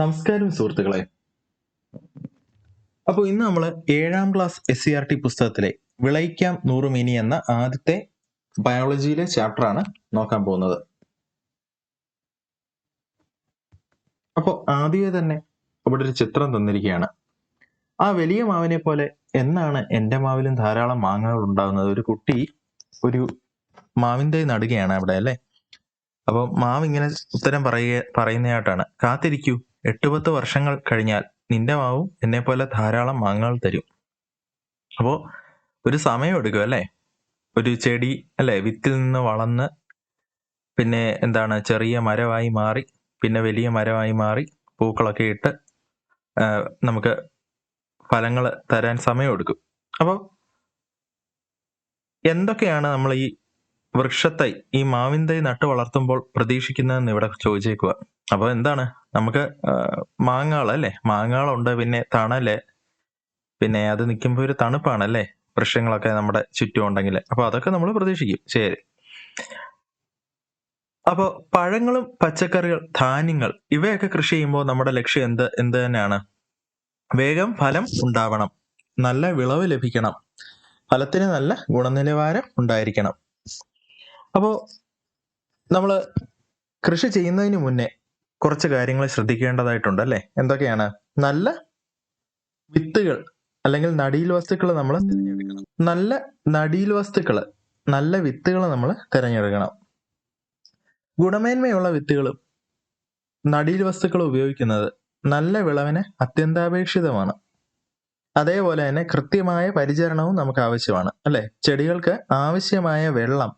നമസ്കാരം സുഹൃത്തുക്കളെ. അപ്പോൾ ഇന്ന് നമ്മൾ 7ാം ക്ലാസ് SCRT പുസ്തകത്തിലെ വിളയിക്കാം നൂറുമേനി എന്ന ആദ്യത്തെ ബയോളജിയിലെ ചാപ്റ്ററാണ് നോക്കാൻ പോകുന്നത്. അപ്പോൾ ആദ്യമേ തന്നെ ഇവിടെ ഒരു ചിത്രം തന്നിരിക്കുകയാണ്. ആ വലിയ മാവിനെ പോലെ എന്നാണ് എൻ്റെ മാവിലും ധാരാളം മാങ്ങകൾ ഉണ്ടാകുന്നത്. ഒരു കുട്ടി ഒരു മാവിൻ തൈ നടുകയാണ് അവിടെ, അല്ലേ? അപ്പോൾ മാവ് ഇങ്ങനെ ഉത്തരം പറയുന്നതായിട്ടാണ്, കാത്തിരിക്കൂ, 8-10 വർഷങ്ങൾ കഴിഞ്ഞാൽ നിന്റെ മാവും എന്നെ പോലെ ധാരാളം മാങ്ങകൾ തരും. അപ്പോൾ ഒരു സമയം എടുക്കും, അല്ലേ? ഒരു ചെടി അല്ലേ വിത്തിൽ നിന്ന് വളർന്ന് പിന്നെ ചെറിയ മരമായി മാറി, പിന്നെ വലിയ മരമായി മാറി, പൂക്കളൊക്കെ ഇട്ട് നമുക്ക് ഫലങ്ങൾ തരാൻ സമയമെടുക്കും. അപ്പോൾ എന്തൊക്കെയാണ് നമ്മൾ ഈ വൃക്ഷത്തൈ, ഈ മാവിൻ തൈ നട്ടു വളർത്തുമ്പോൾ പ്രതീക്ഷിക്കുന്നതെന്ന് ഇവിടെ ചോദിച്ചേക്കുക. അപ്പോൾ എന്താണ്, നമുക്ക് മാങ്ങകളല്ലേ, മാങ്ങകളുണ്ട്, പിന്നെ തണല്, പിന്നെ അത് നിൽക്കുമ്പോൾ ഒരു തണുപ്പാണല്ലേ, വൃക്ഷങ്ങളൊക്കെ നമ്മുടെ ചുറ്റും ഉണ്ടെങ്കിൽ. അപ്പോൾ അതൊക്കെ നമ്മൾ പ്രതീക്ഷിക്കും. ശരി. അപ്പോൾ പഴങ്ങളും പച്ചക്കറികൾ, ധാന്യങ്ങൾ ഇവയൊക്കെ കൃഷി ചെയ്യുമ്പോൾ നമ്മുടെ ലക്ഷ്യം എന്ത് തന്നെയാണ്? വേഗം ഫലം ഉണ്ടാവണം, നല്ല വിളവ് ലഭിക്കണം, ഫലത്തിന് നല്ല ഗുണനിലവാരം ഉണ്ടായിരിക്കണം. അപ്പോൾ നമ്മൾ കൃഷി ചെയ്യുന്നതിന് മുന്നേ കുറച്ച് കാര്യങ്ങൾ ശ്രദ്ധിക്കേണ്ടതായിട്ടുണ്ട്, അല്ലേ? എന്തൊക്കെയാണ്? നല്ല വിത്തുകൾ അല്ലെങ്കിൽ നടീൽ വസ്തുക്കൾ നമ്മൾ തിരഞ്ഞെടുക്കണം. നല്ല നടീൽ വസ്തുക്കൾ, നല്ല വിത്തുകൾ നമ്മൾ തിരഞ്ഞെടുക്കണം. ഗുണമേന്മയുള്ള വിത്തുകളും നടീൽ വസ്തുക്കളും ഉപയോഗിക്കുന്നത് നല്ല വിളവിന് അത്യന്താപേക്ഷിതമാണ്. അതേപോലെ തന്നെ കൃത്യമായ പരിചരണവും നമുക്ക് ആവശ്യമാണ്, അല്ലെ? ചെടികൾക്ക് ആവശ്യമായ വെള്ളം,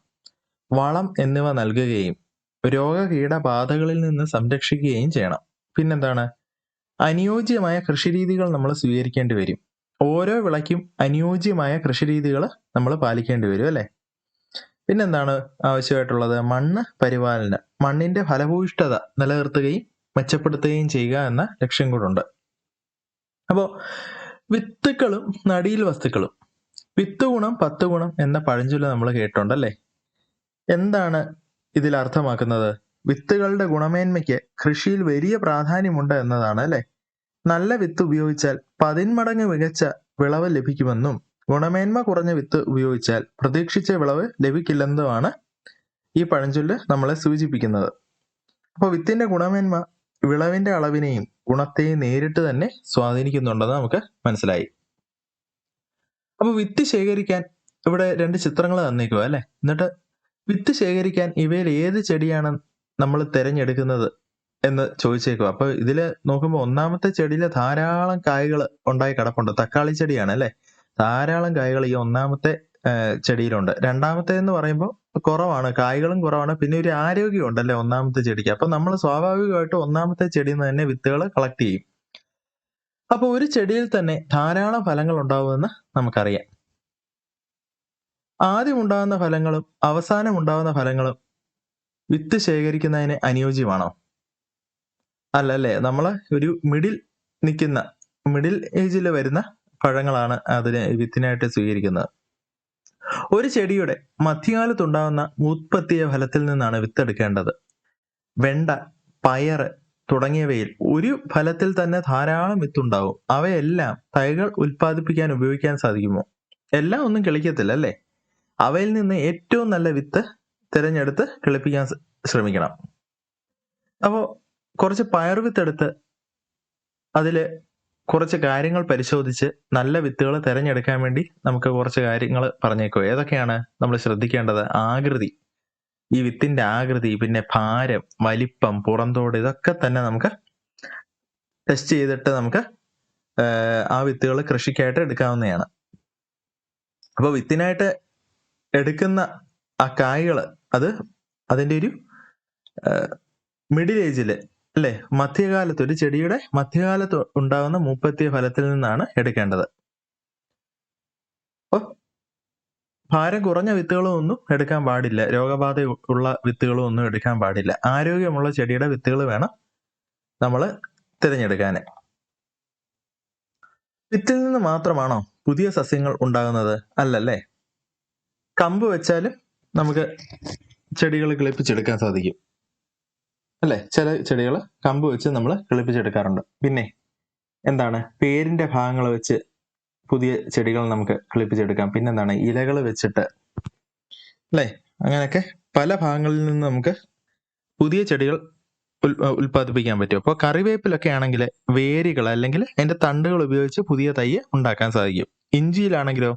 വളം എന്നിവ നൽകുകയും രോഗകീടബാധകളിൽ നിന്ന് സംരക്ഷിക്കുകയും ചെയ്യണം. പിന്നെന്താണ്? അനുയോജ്യമായ കൃഷിരീതികൾ നമ്മൾ സ്വീകരിക്കേണ്ടി വരും. ഓരോ വിളയ്ക്കും അനുയോജ്യമായ കൃഷിരീതികൾ നമ്മൾ പാലിക്കേണ്ടി വരും, അല്ലേ? പിന്നെന്താണ് ആവശ്യമായിട്ടുള്ളത്? മണ്ണ് പരിപാലനം, മണ്ണിന്റെ ഫലഭൂയിഷ്ഠത നിലനിർത്തുകയും മെച്ചപ്പെടുത്തുകയും ചെയ്യുക എന്ന ലക്ഷ്യം കൂടെ. അപ്പോൾ വിത്തുക്കളും നടീൽ വസ്തുക്കളും, വിത്ത് ഗുണം 10 ഗുണം എന്ന പഴഞ്ചൊല്ല് നമ്മൾ കേട്ടിട്ടുണ്ടല്ലേ? എന്താണ് ഇതിൽ അർത്ഥമാക്കുന്നത്? വിത്തുകളുടെ ഗുണമേന്മയ്ക്ക് കൃഷിയിൽ വലിയ പ്രാധാന്യമുണ്ട് എന്നതാണ്, അല്ലെ? നല്ല വിത്ത് ഉപയോഗിച്ചാൽ 10 മടങ്ങ് മികച്ച വിളവ് ലഭിക്കുമെന്നും ഗുണമേന്മ കുറഞ്ഞ വിത്ത് ഉപയോഗിച്ചാൽ പ്രതീക്ഷിച്ച വിളവ് ലഭിക്കില്ലെന്നുമാണ് ഈ പഴഞ്ചൊല്ല് നമ്മളെ സൂചിപ്പിക്കുന്നത്. അപ്പോൾ വിത്തിന്റെ ഗുണമേന്മ വിളവിന്റെ അളവിനെയും ഗുണത്തെയും നേരിട്ട് തന്നെ സ്വാധീനിക്കുന്നുണ്ടെന്ന് നമുക്ക് മനസ്സിലായി. അപ്പോൾ വിത്ത് ശേഖരിക്കാൻ ഇവിടെ 2 ചിത്രങ്ങൾ തന്നേക്കുക, അല്ലെ? എന്നിട്ട് വിത്ത് ശേഖരിക്കാൻ ഇവയിൽ ഏത് ചെടിയാണ് നമ്മൾ തിരഞ്ഞെടുക്കുന്നത് എന്ന് ചോദിച്ചേക്കുക. അപ്പൊ ഇതില് നോക്കുമ്പോൾ ഒന്നാമത്തെ ചെടിയിൽ ധാരാളം കായ്കൾ ഉണ്ടായി കിടപ്പുണ്ട്. തക്കാളി ചെടിയാണ്, അല്ലെ? ധാരാളം കായ്കൾ ഈ ഒന്നാമത്തെ ചെടിയിലുണ്ട്. രണ്ടാമത്തേന്ന് പറയുമ്പോൾ കുറവാണ്, കായ്കളും കുറവാണ്, പിന്നെ ഒരു ആരോഗ്യം ഉണ്ടല്ലേ ഒന്നാമത്തെ ചെടിക്ക്. അപ്പൊ നമ്മൾ സ്വാഭാവികമായിട്ട് ഒന്നാമത്തെ ചെടിയിൽ നിന്ന് തന്നെ വിത്തുകൾ കളക്ട് ചെയ്യും. അപ്പൊ ഒരു ചെടിയിൽ തന്നെ ധാരാളം ഫലങ്ങൾ ഉണ്ടാവുമെന്ന് നമുക്കറിയാം. ആദ്യം ഉണ്ടാകുന്ന ഫലങ്ങളും അവസാനം ഉണ്ടാകുന്ന ഫലങ്ങളും വിത്ത് ശേഖരിക്കുന്നതിന് അനുയോജ്യമാണോ? അല്ലല്ലേ. നമ്മൾ ഒരു മിഡിൽ ഏജിൽ വരുന്ന പഴങ്ങളാണ് അതിന് വിത്തിനായിട്ട് സ്വീകരിക്കുന്നത്. ഒരു ചെടിയുടെ മധ്യകാലത്തുണ്ടാകുന്ന ഉത്പത്തിയ ഫലത്തിൽ നിന്നാണ് വിത്തെടുക്കേണ്ടത്. വെണ്ട, പയറ് തുടങ്ങിയവയിൽ ഒരു ഫലത്തിൽ തന്നെ ധാരാളം വിത്തുണ്ടാവും. അവയെല്ലാം തൈകൾ ഉൽപ്പാദിപ്പിക്കാൻ ഉപയോഗിക്കാൻ സാധിക്കുമോ? എല്ലാം ഒന്നും കിളിക്കത്തില്ല, അല്ലേ? അവയിൽ നിന്ന് ഏറ്റവും നല്ല വിത്ത് തിരഞ്ഞെടുത്ത് കിളിപ്പിക്കാൻ ശ്രമിക്കണം. അപ്പോൾ കുറച്ച് പയർ വിത്തെടുത്ത് അതിൽ കുറച്ച് കാര്യങ്ങൾ പരിശോധിച്ച് നല്ല വിത്തുകൾ തിരഞ്ഞെടുക്കാൻ വേണ്ടി നമുക്ക് കുറച്ച് കാര്യങ്ങൾ പറഞ്ഞേക്കോ. ഏതൊക്കെയാണ് നമ്മൾ ശ്രദ്ധിക്കേണ്ടത്? ആകൃതി, ഈ വിത്തിന്റെ ആകൃതി, പിന്നെ ഭാരം, വലിപ്പം, പുറന്തോട്, ഇതൊക്കെ തന്നെ നമുക്ക് ടെസ്റ്റ് ചെയ്തിട്ട് നമുക്ക് ആ വിത്തുകൾ കൃഷിക്കായിട്ട് എടുക്കാവുന്നതാണ്. അപ്പോൾ വിത്തിനായിട്ട് എടുക്കുന്ന ആ കായ്കൾ അത് അതിൻ്റെ ഒരു മിഡിൽ ഏജില്, അല്ലെ, മധ്യകാലത്ത്, ഒരു ചെടിയുടെ മധ്യകാലത്ത് ഉണ്ടാകുന്ന മൂപ്പത്തിയ ഫലത്തിൽ നിന്നാണ് എടുക്കേണ്ടത്. അപ്പോൾ ഭാരം കുറഞ്ഞ വിത്തുകളും ഒന്നും എടുക്കാൻ പാടില്ല, രോഗബാധ ഉള്ള വിത്തുകളും ഒന്നും എടുക്കാൻ പാടില്ല. ആരോഗ്യമുള്ള ചെടിയുടെ വിത്തുകൾ വേണം നമ്മൾ തിരഞ്ഞെടുക്കാൻ. വിത്തിൽ നിന്ന് മാത്രമാണോ പുതിയ സസ്യങ്ങൾ ഉണ്ടാകുന്നത്? അല്ലല്ലേ. കമ്പ് വെച്ചാലും നമുക്ക് ചെടികൾ കിളിപ്പിച്ചെടുക്കാൻ സാധിക്കും, അല്ലെ? ചില ചെടികൾ കമ്പ് വെച്ച് നമ്മൾ കിളിപ്പിച്ചെടുക്കാറുണ്ട്. പിന്നെ എന്താണ്, വേരിന്റെ ഭാഗങ്ങൾ വെച്ച് പുതിയ ചെടികൾ നമുക്ക് കിളിപ്പിച്ചെടുക്കാം. പിന്നെന്താണ്, ഇലകൾ വെച്ചിട്ട്, അല്ലെ? അങ്ങനെയൊക്കെ പല ഭാഗങ്ങളിൽ നിന്ന് നമുക്ക് പുതിയ ചെടികൾ ഉൽപ്പാദിപ്പിക്കാൻ പറ്റും. അപ്പോൾ കറിവേപ്പിലൊക്കെ ആണെങ്കിൽ വേരുകൾ അല്ലെങ്കിൽ അതിന്റെ തണ്ടുകൾ ഉപയോഗിച്ച് പുതിയ തൈ ഉണ്ടാക്കാൻ സാധിക്കും. ഇഞ്ചിയിലാണെങ്കിലോ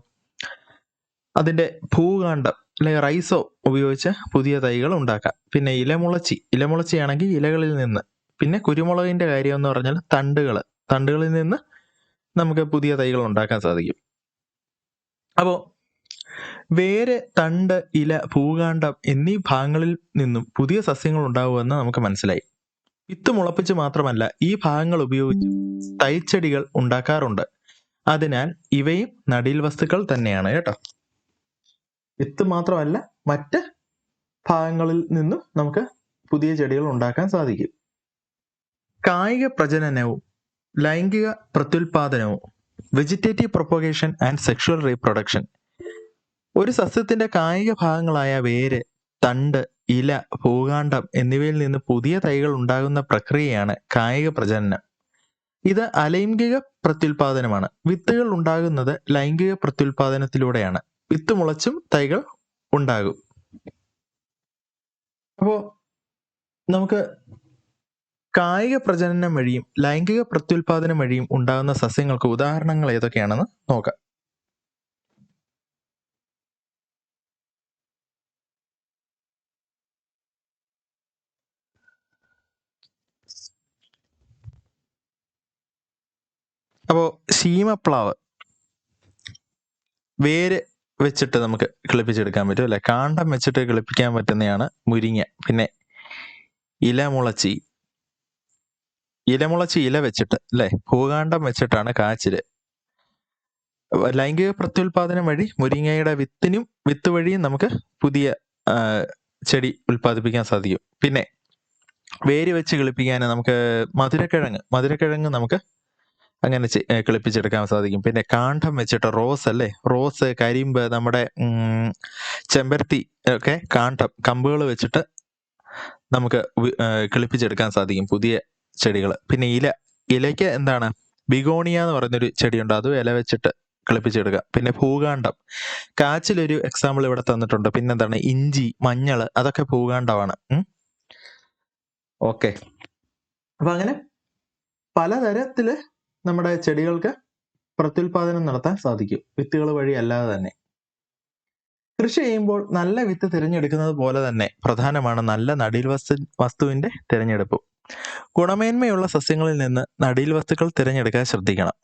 അതിന്റെ ഭൂകാണ്ഡം അല്ലെങ്കിൽ റൈസോ ഉപയോഗിച്ച് പുതിയ തൈകൾ ഉണ്ടാക്കാം. പിന്നെ ഇലമുളച്ചിയാണെങ്കിൽ ഇലകളിൽ നിന്ന്. പിന്നെ കുരുമുളകിന്റെ കാര്യം എന്ന് പറഞ്ഞാൽ തണ്ടുകളിൽ നിന്ന് നമുക്ക് പുതിയ തൈകൾ ഉണ്ടാക്കാൻ സാധിക്കും. അപ്പോൾ വേര്, തണ്ട്, ഇല, ഭൂകാണ്ഡം എന്നീ ഭാഗങ്ങളിൽ നിന്നും പുതിയ സസ്യങ്ങൾ ഉണ്ടാവുമെന്ന് നമുക്ക് മനസ്സിലായി. വിത്ത് മുളപ്പിച്ച് മാത്രമല്ല ഈ ഭാഗങ്ങൾ ഉപയോഗിച്ച് തൈച്ചെടികൾ ഉണ്ടാക്കാറുണ്ട്. അതിനാൽ ഇവയും നടീൽ വസ്തുക്കൾ തന്നെയാണ് കേട്ടോ. വിത്ത് മാത്രമല്ല മറ്റ് ഭാഗങ്ങളിൽ നിന്നും നമുക്ക് പുതിയ ചെടികൾ ഉണ്ടാക്കാൻ സാധിക്കും. കായിക പ്രജനനവും ലൈംഗിക പ്രത്യുൽപാദനവും, vegetative propagation and sexual reproduction. ഒരു സസ്യത്തിന്റെ കായിക ഭാഗങ്ങളായ വേര്, തണ്ട്, ഇല, ഭൂകാണ്ഡം എന്നിവയിൽ നിന്ന് പുതിയ തൈകൾ ഉണ്ടാകുന്ന പ്രക്രിയയാണ് കായിക പ്രജനനം. ഇത് അലൈംഗിക പ്രത്യുൽപാദനമാണ്. വിത്തുകൾ ഉണ്ടാകുന്നത് ലൈംഗിക പ്രത്യുൽപാദനത്തിലൂടെയാണ്. വിത്ത് മുളച്ചും തൈകൾ ഉണ്ടാകും. അപ്പോൾ നമുക്ക് കായിക പ്രജനനം വഴിയും ലൈംഗിക പ്രത്യുൽപാദനം വഴിയും ഉണ്ടാകുന്ന സസ്യങ്ങൾക്ക് ഉദാഹരണങ്ങൾ ഏതൊക്കെയാണെന്ന് നോക്കാം. അപ്പോൾ ശീമപ്ലാവ് വേര് വെച്ചിട്ട് നമുക്ക് കിളിപ്പിച്ചെടുക്കാൻ പറ്റും, അല്ലെ? കാണ്ഡം വെച്ചിട്ട് കിളിപ്പിക്കാൻ പറ്റുന്നതാണ് മുരിങ്ങ. പിന്നെ ഇലമുളച്ചി ഇല വെച്ചിട്ട്, അല്ലെ? ഭൂകാണ്ഡം വെച്ചിട്ടാണ് കാച്ചില്. ലൈംഗിക പ്രത്യുൽപാദനം വഴി മുരിങ്ങയുടെ വിത്ത് വഴിയും നമുക്ക് പുതിയ ചെടി സാധിക്കും. പിന്നെ വേര് വെച്ച് കിളിപ്പിക്കാൻ നമുക്ക് മധുരക്കിഴങ്ങ് നമുക്ക് അങ്ങനെ കിളിപ്പിച്ചെടുക്കാൻ സാധിക്കും. പിന്നെ കാണ്ഡം വെച്ചിട്ട് റോസ്, കരിമ്പ്, നമ്മുടെ ചെമ്പരത്തി ഒക്കെ കമ്പുകൾ വെച്ചിട്ട് നമുക്ക് കിളിപ്പിച്ചെടുക്കാൻ സാധിക്കും പുതിയ ചെടികൾ. പിന്നെ ഇലയ്ക്ക് എന്താണ്, ബിഗോണിയ എന്ന് പറയുന്നൊരു ചെടിയുണ്ട്, അതും ഇല വെച്ചിട്ട് കിളിപ്പിച്ചെടുക്കാം. പിന്നെ ഭൂകാണ്ഡം, കാച്ചിലൊരു എക്സാമ്പിൾ ഇവിടെ തന്നിട്ടുണ്ട്. പിന്നെന്താണ്, ഇഞ്ചി, മഞ്ഞൾ, അതൊക്കെ ഭൂകാണ്ഡമാണ്. ഓക്കെ. അപ്പൊ അങ്ങനെ പലതരത്തില് നമ്മുടെ ചെടികൾക്ക് പ്രത്യുൽപാദനം നടത്താൻ സാധിക്കും, വിത്തുകൾ വഴി അല്ലാതെ തന്നെ. കൃഷി ചെയ്യുമ്പോൾ നല്ല വിത്ത് തിരഞ്ഞെടുക്കുന്നത് പോലെ തന്നെ പ്രധാനമാണ് നല്ല നടീൽ വസ്തുവിന്റെ തിരഞ്ഞെടുപ്പ്. ഗുണമേന്മയുള്ള സസ്യങ്ങളിൽ നിന്ന് നടീൽ വസ്തുക്കൾ തിരഞ്ഞെടുക്കാൻ ശ്രദ്ധിക്കണം.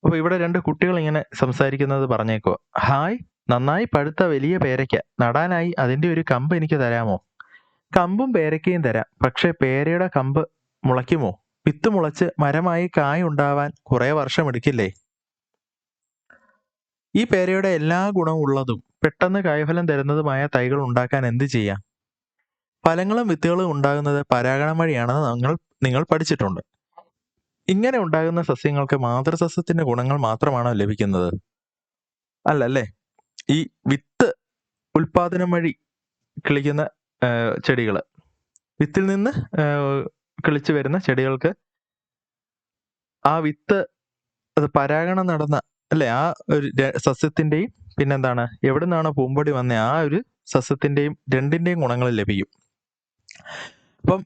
അപ്പൊ ഇവിടെ 2 കുട്ടികൾ ഇങ്ങനെ സംസാരിക്കുന്നത് പറഞ്ഞേക്കോ. ഹായ്, നന്നായി പഴുത്ത വലിയ പേരയ്ക്ക നടാനായി അതിന്റെ ഒരു കമ്പ് എനിക്ക് തരാമോ? കമ്പും പേരയ്ക്കയും തരാം, പക്ഷെ പേരയുടെ കമ്പ് മുളയ്ക്കുമോ? വിത്ത് മുളച്ച് മരമായി കായ് ഉണ്ടാവാൻ കുറെ വർഷം എടുക്കില്ലേ? ഈ പേരയുടെ എല്ലാ ഗുണവും ഉള്ളതും പെട്ടെന്ന് കായ്ഫലം തരുന്നതുമായ തൈകൾ ഉണ്ടാക്കാൻ എന്ത് ചെയ്യാം? ഫലങ്ങളും വിത്തുകളും ഉണ്ടാകുന്നത് പരാഗണം വഴിയാണെന്ന് നിങ്ങൾ പഠിച്ചിട്ടുണ്ട്. ഇങ്ങനെ ഉണ്ടാകുന്ന സസ്യങ്ങൾക്ക് മാതൃസസ്യത്തിന്റെ ഗുണങ്ങൾ മാത്രമാണോ ലഭിക്കുന്നത്? അല്ലല്ലേ. ഈ വിത്ത് ഉൽപാദനം വഴി കിളിക്കുന്ന ചെടികൾ, വിത്തിൽ നിന്ന് കിളിച്ചു വരുന്ന ചെടികൾക്ക് ആ വിത്ത് അത് പരാഗണം നടന്ന, അല്ലെ, ആ ഒരു സസ്യത്തിന്റെയും പിന്നെന്താണ് എവിടെ നിന്നാണോ പൂമ്പൊടി വന്ന ആ ഒരു സസ്യത്തിന്റെയും രണ്ടിന്റെയും ഗുണങ്ങൾ ലഭിക്കും. അപ്പം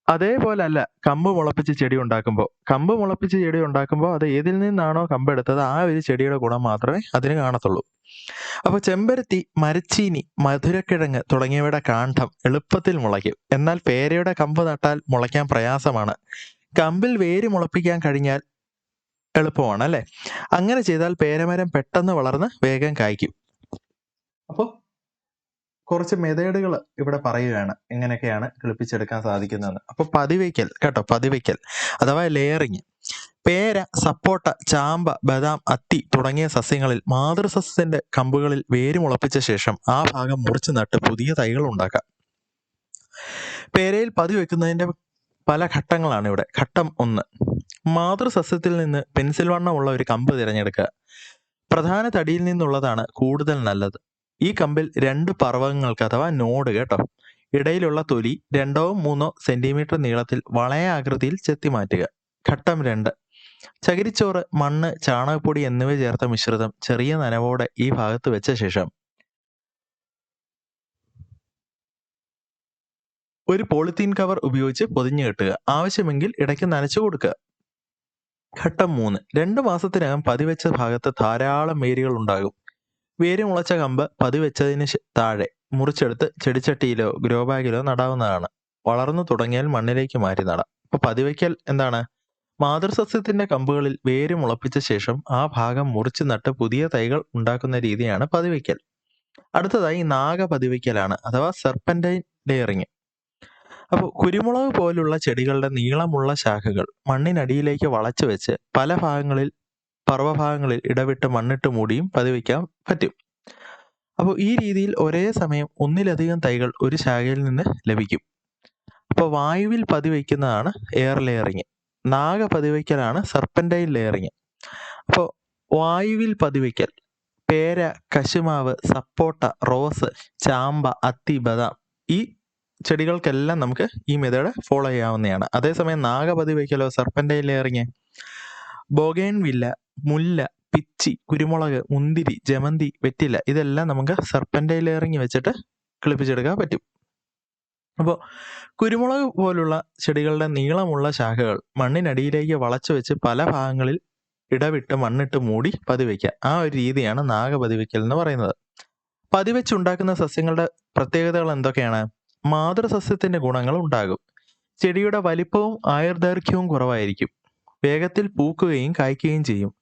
അതേപോലെ അല്ല കമ്പ് മുളപ്പിച്ച് ചെടി ഉണ്ടാക്കുമ്പോൾ അത് ഏതിൽ നിന്നാണോ കമ്പ് എടുത്തത് ആ ഒരു ചെടിയുടെ ഗുണം മാത്രമേ അതിന് കാണത്തുള്ളൂ. അപ്പൊ ചെമ്പരത്തി, മരച്ചീനി, മധുരക്കിഴങ്ങ് തുടങ്ങിയവയുടെ കാണ്ഡം എളുപ്പത്തിൽ മുളയ്ക്കും. എന്നാൽ പേരയുടെ കമ്പ് നട്ടാൽ മുളയ്ക്കാൻ പ്രയാസമാണ്. കമ്പിൽ വേര് മുളപ്പിക്കാൻ കഴിഞ്ഞാൽ എളുപ്പമാണ്, അല്ലെ? അങ്ങനെ ചെയ്താൽ പേരമരം പെട്ടെന്ന് വളർന്ന് വേഗം കായ്ക്കും. അപ്പോൾ കുറച്ച് മെത്തേഡുകൾ ഇവിടെ പറയുകയാണ് എങ്ങനെയൊക്കെയാണ് കിളിപ്പിച്ചെടുക്കാൻ സാധിക്കുന്നതെന്ന്. അപ്പൊ പതിവയ്ക്കൽ അഥവാ ലെയറിങ്. പേര, സപ്പോട്ട, ചാമ്പ, ബദാം, അത്തി തുടങ്ങിയ സസ്യങ്ങളിൽ മാതൃസസ്യത്തിന്റെ കമ്പുകളിൽ വേര് മുളപ്പിച്ച ശേഷം ആ ഭാഗം മുറിച്ചു നട്ട് പുതിയ തൈകൾ ഉണ്ടാക്കാം. പേരയിൽ പതിവെക്കുന്നതിന്റെ പല ഘട്ടങ്ങളാണ് ഇവിടെ. ഘട്ടം 1, മാതൃസസ്യത്തിൽ നിന്ന് പെൻസിൽ വണ്ണമുള്ള ഒരു കമ്പ് തിരഞ്ഞെടുക്കുക. പ്രധാന തടിയിൽ നിന്നുള്ളതാണ് കൂടുതൽ നല്ലത്. ഈ കമ്പിൽ 2 പർവ്വകങ്ങൾക്ക് അഥവാ നോഡ് ഇടയിലുള്ള തൊലി 2-3 സെന്റിമീറ്റർ നീളത്തിൽ വളയാകൃതിയിൽ ചെത്തിമാറ്റുക. ഘട്ടം 2. ചകിരിച്ചോറ്, മണ്ണ്, ചാണകപ്പൊടി എന്നിവ ചേർത്ത മിശ്രിതം ചെറിയ നനവോടെ ഈ ഭാഗത്ത് വെച്ച ശേഷം ഒരു പോളിത്തീൻ കവർ ഉപയോഗിച്ച് പൊതിഞ്ഞു കെട്ടുക. ആവശ്യമെങ്കിൽ ഇടയ്ക്ക് നനച്ചു കൊടുക്കുക. ഘട്ടം 3. 2 മാസത്തിനകം പതിവെച്ച ഭാഗത്ത് ധാരാളം വേരുകൾ ഉണ്ടാകും. വേര് മുളച്ച കമ്പ് പതിവെച്ചതിന് താഴെ മുറിച്ചെടുത്ത് ചെടിച്ചട്ടിയിലോ ഗ്രോ ബാഗിലോ നടാവുന്നതാണ്. വളർന്നു തുടങ്ങിയാൽ മണ്ണിലേക്ക് മാറ്റി നടാം. അപ്പൊ പതിവയ്ക്കൽ എന്താണ്? മാതൃസസ്യത്തിന്റെ കമ്പുകളിൽ വേര് മുളപ്പിച്ച ശേഷം ആ ഭാഗം മുറിച്ച് നട്ട് പുതിയ തൈകൾ ഉണ്ടാക്കുന്ന രീതിയാണ് പതിവയ്ക്കൽ. അടുത്തതായി നാഗപതിവയ്ക്കലാണ്, അഥവാ സെർപ്പന്റൈൻ ലെയറിങ്. അപ്പോൾ കുരുമുളക് പോലുള്ള ചെടികളുടെ നീളമുള്ള ശാഖകൾ മണ്ണിനടിയിലേക്ക് വളച്ചു വെച്ച് പല ഭാഗങ്ങളിൽ പർവ്വഭാഗങ്ങളിൽ ഇടവിട്ട് മണ്ണിട്ട് മൂടിയും പതിവയ്ക്കാൻ പറ്റും. അപ്പോൾ ഈ രീതിയിൽ ഒരേ സമയം ഒന്നിലധികം തൈകൾ ഒരു ശാഖയിൽ നിന്ന് ലഭിക്കും. അപ്പോൾ വായുവിൽ പതിവയ്ക്കുന്നതാണ് എയർ ലെയറിങ്. നാഗപതിവയ്ക്കലാണ് സെർപ്പന്റൈൻ ലെയറിങ്. അപ്പോൾ വായുവിൽ പതിവയ്ക്കൽ പേര, കശുമാവ്, സപ്പോട്ട, റോസ്, ചാമ്പ, അത്തി, ബദാം ഈ ചെടികൾക്കെല്ലാം നമുക്ക് ഈ മെത്തേഡ് ഫോളോ ചെയ്യാവുന്നതാണ്. അതേസമയം നാഗപതിവയ്ക്കലോ സെർപ്പന്റൈൻ ലെയറിങ് ബൊഗൈൻവില്ല, മുല്ല, പിച്ചി, കുരുമുളക്, മുന്തിരി, ജമന്തി, വെറ്റില ഇതെല്ലാം നമുക്ക് സെർപ്പന്റൈൻ ലെയറിങ് വെച്ചിട്ട് കിളിപ്പിച്ചെടുക്കാൻ പറ്റും. അപ്പോൾ കുരുമുളക് പോലുള്ള ചെടികളുടെ നീളമുള്ള ശാഖകൾ മണ്ണിനടിയിലേക്ക് വളച്ചു വെച്ച് പല ഭാഗങ്ങളിൽ ഇടവിട്ട് മണ്ണിട്ട് മൂടി പതിവയ്ക്കുക. ആ ഒരു രീതിയാണ് നാഗപതിവയ്ക്കൽ എന്ന് പറയുന്നത്. പതിവെച്ചുണ്ടാക്കുന്ന സസ്യങ്ങളുടെ പ്രത്യേകതകൾ എന്തൊക്കെയാണ്? മാതൃസസ്യത്തിന്റെ ഗുണങ്ങൾ ഉണ്ടാകും. ചെടിയുടെ വലിപ്പവും ആയുർദൈർഘ്യവും കുറവായിരിക്കും. വേഗത്തിൽ പൂക്കുകയും കായ്ക്കുകയും ചെയ്യും.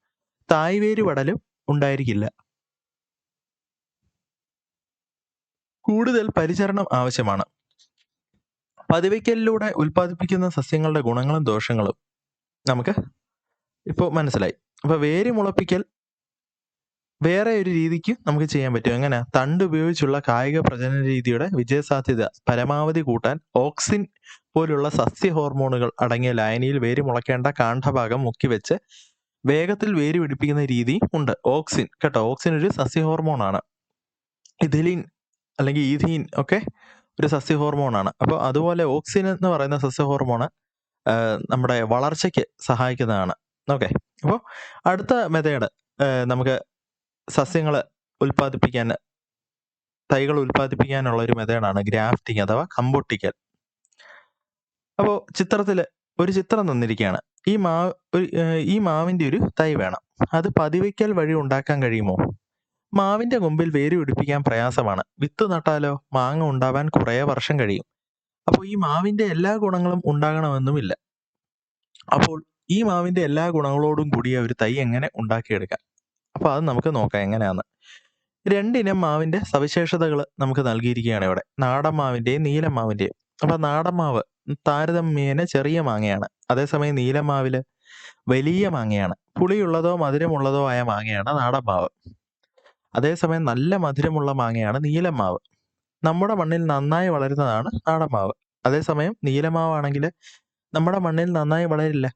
തായ്വേര് പടലും ഉണ്ടായിരിക്കില്ല. കൂടുതൽ പരിചരണം ആവശ്യമാണ്. പതിവയ്ക്കലിലൂടെ ഉൽപ്പാദിപ്പിക്കുന്ന സസ്യങ്ങളുടെ ഗുണങ്ങളും ദോഷങ്ങളും നമുക്ക് ഇപ്പോൾ മനസ്സിലായി. അപ്പോൾ വേര് മുളപ്പിക്കൽ വേറെ ഒരു രീതിക്ക് നമുക്ക് ചെയ്യാൻ പറ്റും. എങ്ങനെ? തണ്ട് ഉപയോഗിച്ചുള്ള കായിക പ്രജനന രീതിയുടെ വിജയസാധ്യത പരമാവധി കൂട്ടാൻ ഓക്സിൻ പോലുള്ള സസ്യ ഹോർമോണുകൾ അടങ്ങിയ ലായനിയിൽ വേര് മുളയ്ക്കേണ്ട കാണ്ഡഭാഗം മുക്കിവെച്ച് വേഗത്തിൽ വേര് പിടിപ്പിക്കുന്ന രീതി ഉണ്ട്. ഓക്സിൻ കേട്ടോ, ഓക്സിൻ ഒരു സസ്യ ഹോർമോണാണ്. ഇഥിലീൻ അല്ലെങ്കിൽ ഈഥീൻ ഒക്കെ ഒരു സസ്യ ഹോർമോണാണ്. അപ്പോൾ അതുപോലെ ഓക്സിൻ എന്ന് പറയുന്ന സസ്യ ഹോർമോണ് നമ്മുടെ വളർച്ചയ്ക്ക് സഹായിക്കുന്നതാണ്. ഓക്കെ, അപ്പോൾ അടുത്ത മെത്തേഡ് നമുക്ക് സസ്യങ്ങൾ ഉൽപ്പാദിപ്പിക്കാൻ, തൈകൾ ഉൽപ്പാദിപ്പിക്കാനുള്ള ഒരു മെത്തേഡാണ് ഗ്രാഫ്റ്റിംഗ് അഥവാ കമ്പൊട്ടിക്കൽ. അപ്പോൾ ഒരു ചിത്രം തന്നിരിക്കുകയാണ്. ഈ മാവിന്റെ ഒരു തൈ വേണം. അത് പതിവയ്ക്കൽ വഴി ഉണ്ടാക്കാൻ കഴിയുമോ? മാവിന്റെ കൊമ്പിൽ വേര് പിടിപ്പിക്കാൻ പ്രയാസമാണ്. വിത്ത് നട്ടാലോ മാങ്ങ ഉണ്ടാവാൻ കുറേ വർഷം കഴിയും. അപ്പോൾ ഈ മാവിന്റെ എല്ലാ ഗുണങ്ങളും ഉണ്ടാകണമെന്നുമില്ല. അപ്പോൾ ഈ മാവിന്റെ എല്ലാ ഗുണങ്ങളോടും കൂടിയ ഒരു തൈ എങ്ങനെ ഉണ്ടാക്കിയെടുക്കാം? അപ്പോൾ അത് നമുക്ക് നോക്കാം എങ്ങനെയാന്ന്. 2 ഇനം മാവിന്റെ സവിശേഷതകൾ നമുക്ക് നൽകിയിരിക്കുകയാണ് ഇവിടെ, നാടൻ മാവിന്റെയും നീലമാവിന്റെയും. അപ്പൊ നാടൻ മാവ് താരതമ്യേന ചെറിയ മാങ്ങയാണ്. അതേസമയം നീലമാവില് വലിയ മാങ്ങയാണ്. പുളിയുള്ളതോ മധുരമുള്ളതോ ആയ മാങ്ങയാണ് നാടൻ മാവ്. അതേസമയം നല്ല മധുരമുള്ള മാങ്ങയാണ് നീലമാവ്. നമ്മുടെ മണ്ണിൽ നന്നായി വളരുന്നതാണ് നാടൻ മാവ്. അതേസമയം നീലമാവാണെങ്കിൽ നമ്മുടെ മണ്ണിൽ നന്നായി വളരില്ല.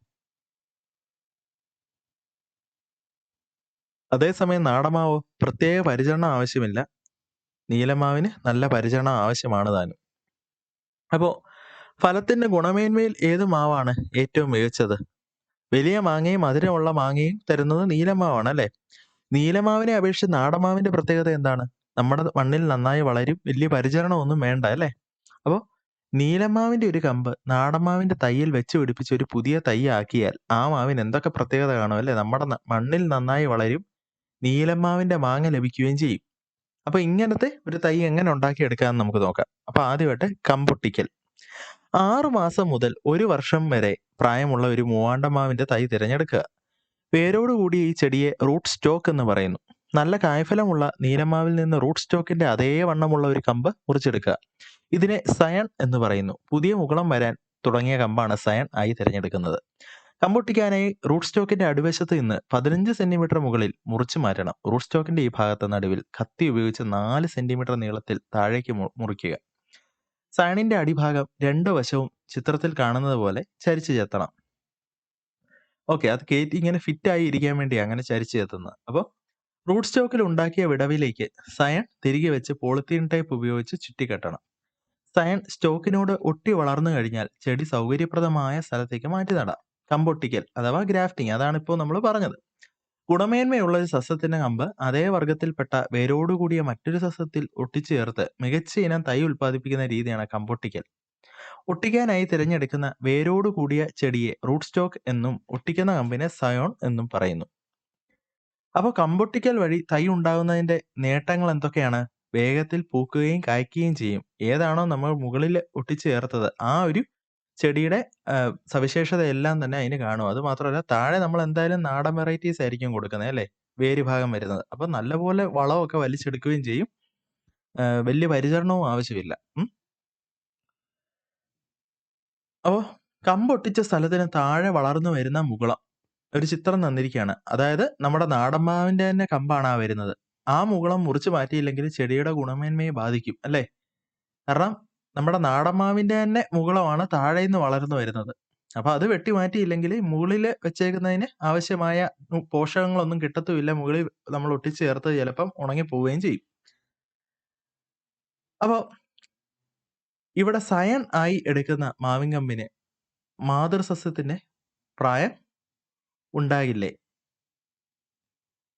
അതേസമയം നാടൻമാവ് പ്രത്യേക പരിചരണം ആവശ്യമില്ല. നീലമാവിന് നല്ല പരിചരണം ആവശ്യമാണ് താനും. അപ്പോൾ ഫലത്തിന്റെ ഗുണമേന്മയിൽ ഏത് മാവാണ് ഏറ്റവും മികച്ചത്? വലിയ മാങ്ങയും മധുരമുള്ള മാങ്ങയും തരുന്നത് നീലമാവാണ് അല്ലേ? നീലമാവിനെ അപേക്ഷിച്ച് നാടൻമാവിന്റെ പ്രത്യേകത എന്താണ്? നമ്മുടെ മണ്ണിൽ നന്നായി വളരും, വലിയ പരിചരണമൊന്നും വേണ്ട അല്ലേ? അപ്പോൾ നീലമാവിന്റെ ഒരു കമ്പ് നാടൻമാവിന്റെ തൈയിൽ വെച്ച് പിടിപ്പിച്ച് ഒരു പുതിയ തൈ ആക്കിയാൽ ആ മാവിന് എന്തൊക്കെ പ്രത്യേകത കാണും അല്ലേ? നമ്മുടെ മണ്ണിൽ നന്നായി വളരും, നീലമാവിന്റെ മാങ്ങ ലഭിക്കുകയും ചെയ്യും. അപ്പൊ ഇങ്ങനത്തെ ഒരു തൈ എങ്ങനെ ഉണ്ടാക്കിയെടുക്കാമെന്ന് നമുക്ക് നോക്കാം. അപ്പൊ ആദ്യമായിട്ട് കമ്പൊട്ടിക്കൽ. 6 മാസം മുതൽ 1 വർഷം വരെ പ്രായമുള്ള ഒരു മൂവാണ്ടമാവിന്റെ തൈ തിരഞ്ഞെടുക്കുക. വേരോടുകൂടി ഈ ചെടിയെ റൂട്ട് സ്റ്റോക്ക് എന്ന് പറയുന്നു. നല്ല കായ്ഫലമുള്ള നീലമാവിൽ നിന്ന് റൂട്ട് സ്റ്റോക്കിന്റെ അതേ വണ്ണമുള്ള ഒരു കമ്പ് മുറിച്ചെടുക്കുക. ഇതിനെ സയൺ എന്ന് പറയുന്നു. പുതിയ മുകുളം വരാൻ തുടങ്ങിയ കമ്പാണ് സയൺ ആയി തിരഞ്ഞെടുക്കുന്നത്. കമ്പൊട്ടിക്കാനായി റൂട്ട് സ്റ്റോക്കിന്റെ അടിവശത്ത് നിന്ന് 15 സെന്റിമീറ്റർ മുകളിൽ മുറിച്ചു മാറ്റണം. റൂട്ട് സ്റ്റോക്കിന്റെ ഈ ഭാഗത്ത് നടുവിൽ കത്തി ഉപയോഗിച്ച് 4 സെന്റിമീറ്റർ നീളത്തിൽ താഴേക്ക് മുറിക്കുക. സയണിന്റെ അടിഭാഗം 2 വശവും ചിത്രത്തിൽ കാണുന്നത് പോലെ ചരിച്ചു ചെത്തണം. ഓക്കെ, അത് കയറ്റി ഇങ്ങനെ ഫിറ്റ് ആയി ഇരിക്കാൻ വേണ്ടി അങ്ങനെ ചരിച്ചു ചെത്തുന്നത്. അപ്പോൾ റൂട്ട് സ്റ്റോക്കിൽ ഉണ്ടാക്കിയ വിടവിലേക്ക് സയൺ തിരികെ വെച്ച് പോളിത്തീൻ ടൈപ്പ് ഉപയോഗിച്ച് ചുറ്റിക്കെട്ടണം. സയൺ സ്റ്റോക്കിനോട് ഒട്ടി വളർന്നു കഴിഞ്ഞാൽ ചെടി സൗകര്യപ്രദമായ സ്ഥലത്തേക്ക് മാറ്റി നടാം. കമ്പൊട്ടിക്കൽ അഥവാ ഗ്രാഫ്റ്റിംഗ് അതാണ് ഇപ്പോൾ നമ്മൾ പറഞ്ഞത്. ഗുണമേന്മയുള്ള ഒരു സസ്യത്തിന്റെ കമ്പ് അതേ വർഗത്തിൽപ്പെട്ട വേരോടുകൂടിയ മറ്റൊരു സസ്യത്തിൽ ഒട്ടിച്ചേർത്ത് മികച്ച ഇനം തൈ ഉൽപ്പാദിപ്പിക്കുന്ന രീതിയാണ് കമ്പൊട്ടിക്കൽ. ഒട്ടിക്കാനായി തിരഞ്ഞെടുക്കുന്ന വേരോട് കൂടിയ ചെടിയെ റൂട്ട് സ്റ്റോക്ക് എന്നും ഒട്ടിക്കുന്ന കമ്പിനെ സയോൺ എന്നും പറയുന്നു. അപ്പോൾ കമ്പൊട്ടിക്കൽ വഴി തൈ ഉണ്ടാകുന്നതിന്റെ നേട്ടങ്ങൾ എന്തൊക്കെയാണ്? വേഗത്തിൽ പൂക്കുകയും കായ്ക്കുകയും ചെയ്യും. ഏതാണോ നമ്മൾ മുകളിൽ ഒട്ടിച്ചേർത്തത് ആ ഒരു ചെടിയുടെ സവിശേഷതയെല്ലാം തന്നെ അതിന് കാണും. അത് മാത്രമല്ല താഴെ നമ്മൾ എന്തായാലും നാടൻ വെറൈറ്റീസ് ആയിരിക്കും കൊടുക്കുന്നത് അല്ലേ, വേര് ഭാഗം വരുന്നത്. അപ്പൊ നല്ലപോലെ വളമൊക്കെ വലിച്ചെടുക്കുകയും ചെയ്യും. വലിയ പരിചരണവും ആവശ്യമില്ല. അപ്പോൾ കമ്പൊട്ടിച്ച സ്ഥലത്തിന് താഴെ വളർന്നു വരുന്ന മുകുളം ഒരു ചിത്രം തന്നിരിക്കുകയാണ്. അതായത് നമ്മുടെ നാടൻ മാവിന്റെ തന്നെ കമ്പാണ് ആ വരുന്നത്. ആ മുകുളം മുറിച്ചു മാറ്റിയില്ലെങ്കിൽ ചെടിയുടെ ഗുണമേന്മയെ ബാധിക്കും അല്ലേ. കാരണം നമ്മുടെ നാടൻ മാവിന്റെ തന്നെ മുകുളമാണ് താഴെ നിന്ന് വളർന്നു വരുന്നത്. അപ്പൊ അത് വെട്ടി മാറ്റിയില്ലെങ്കിൽ മുകളിൽ വെച്ചേക്കുന്നതിന് ആവശ്യമായ പോഷകങ്ങളൊന്നും കിട്ടത്തുമില്ല. മുകളിൽ നമ്മൾ ഒട്ടിച്ചു ചേർത്ത് ചിലപ്പം ഉണങ്ങിപ്പോവുകയും ചെയ്യും. അപ്പോൾ ഇവിടെ സയൺ ആയി എടുക്കുന്ന മാവിൻ കമ്പിന് മാതൃസസ്യത്തിന്റെ പ്രായം ഉണ്ടാകില്ലേ?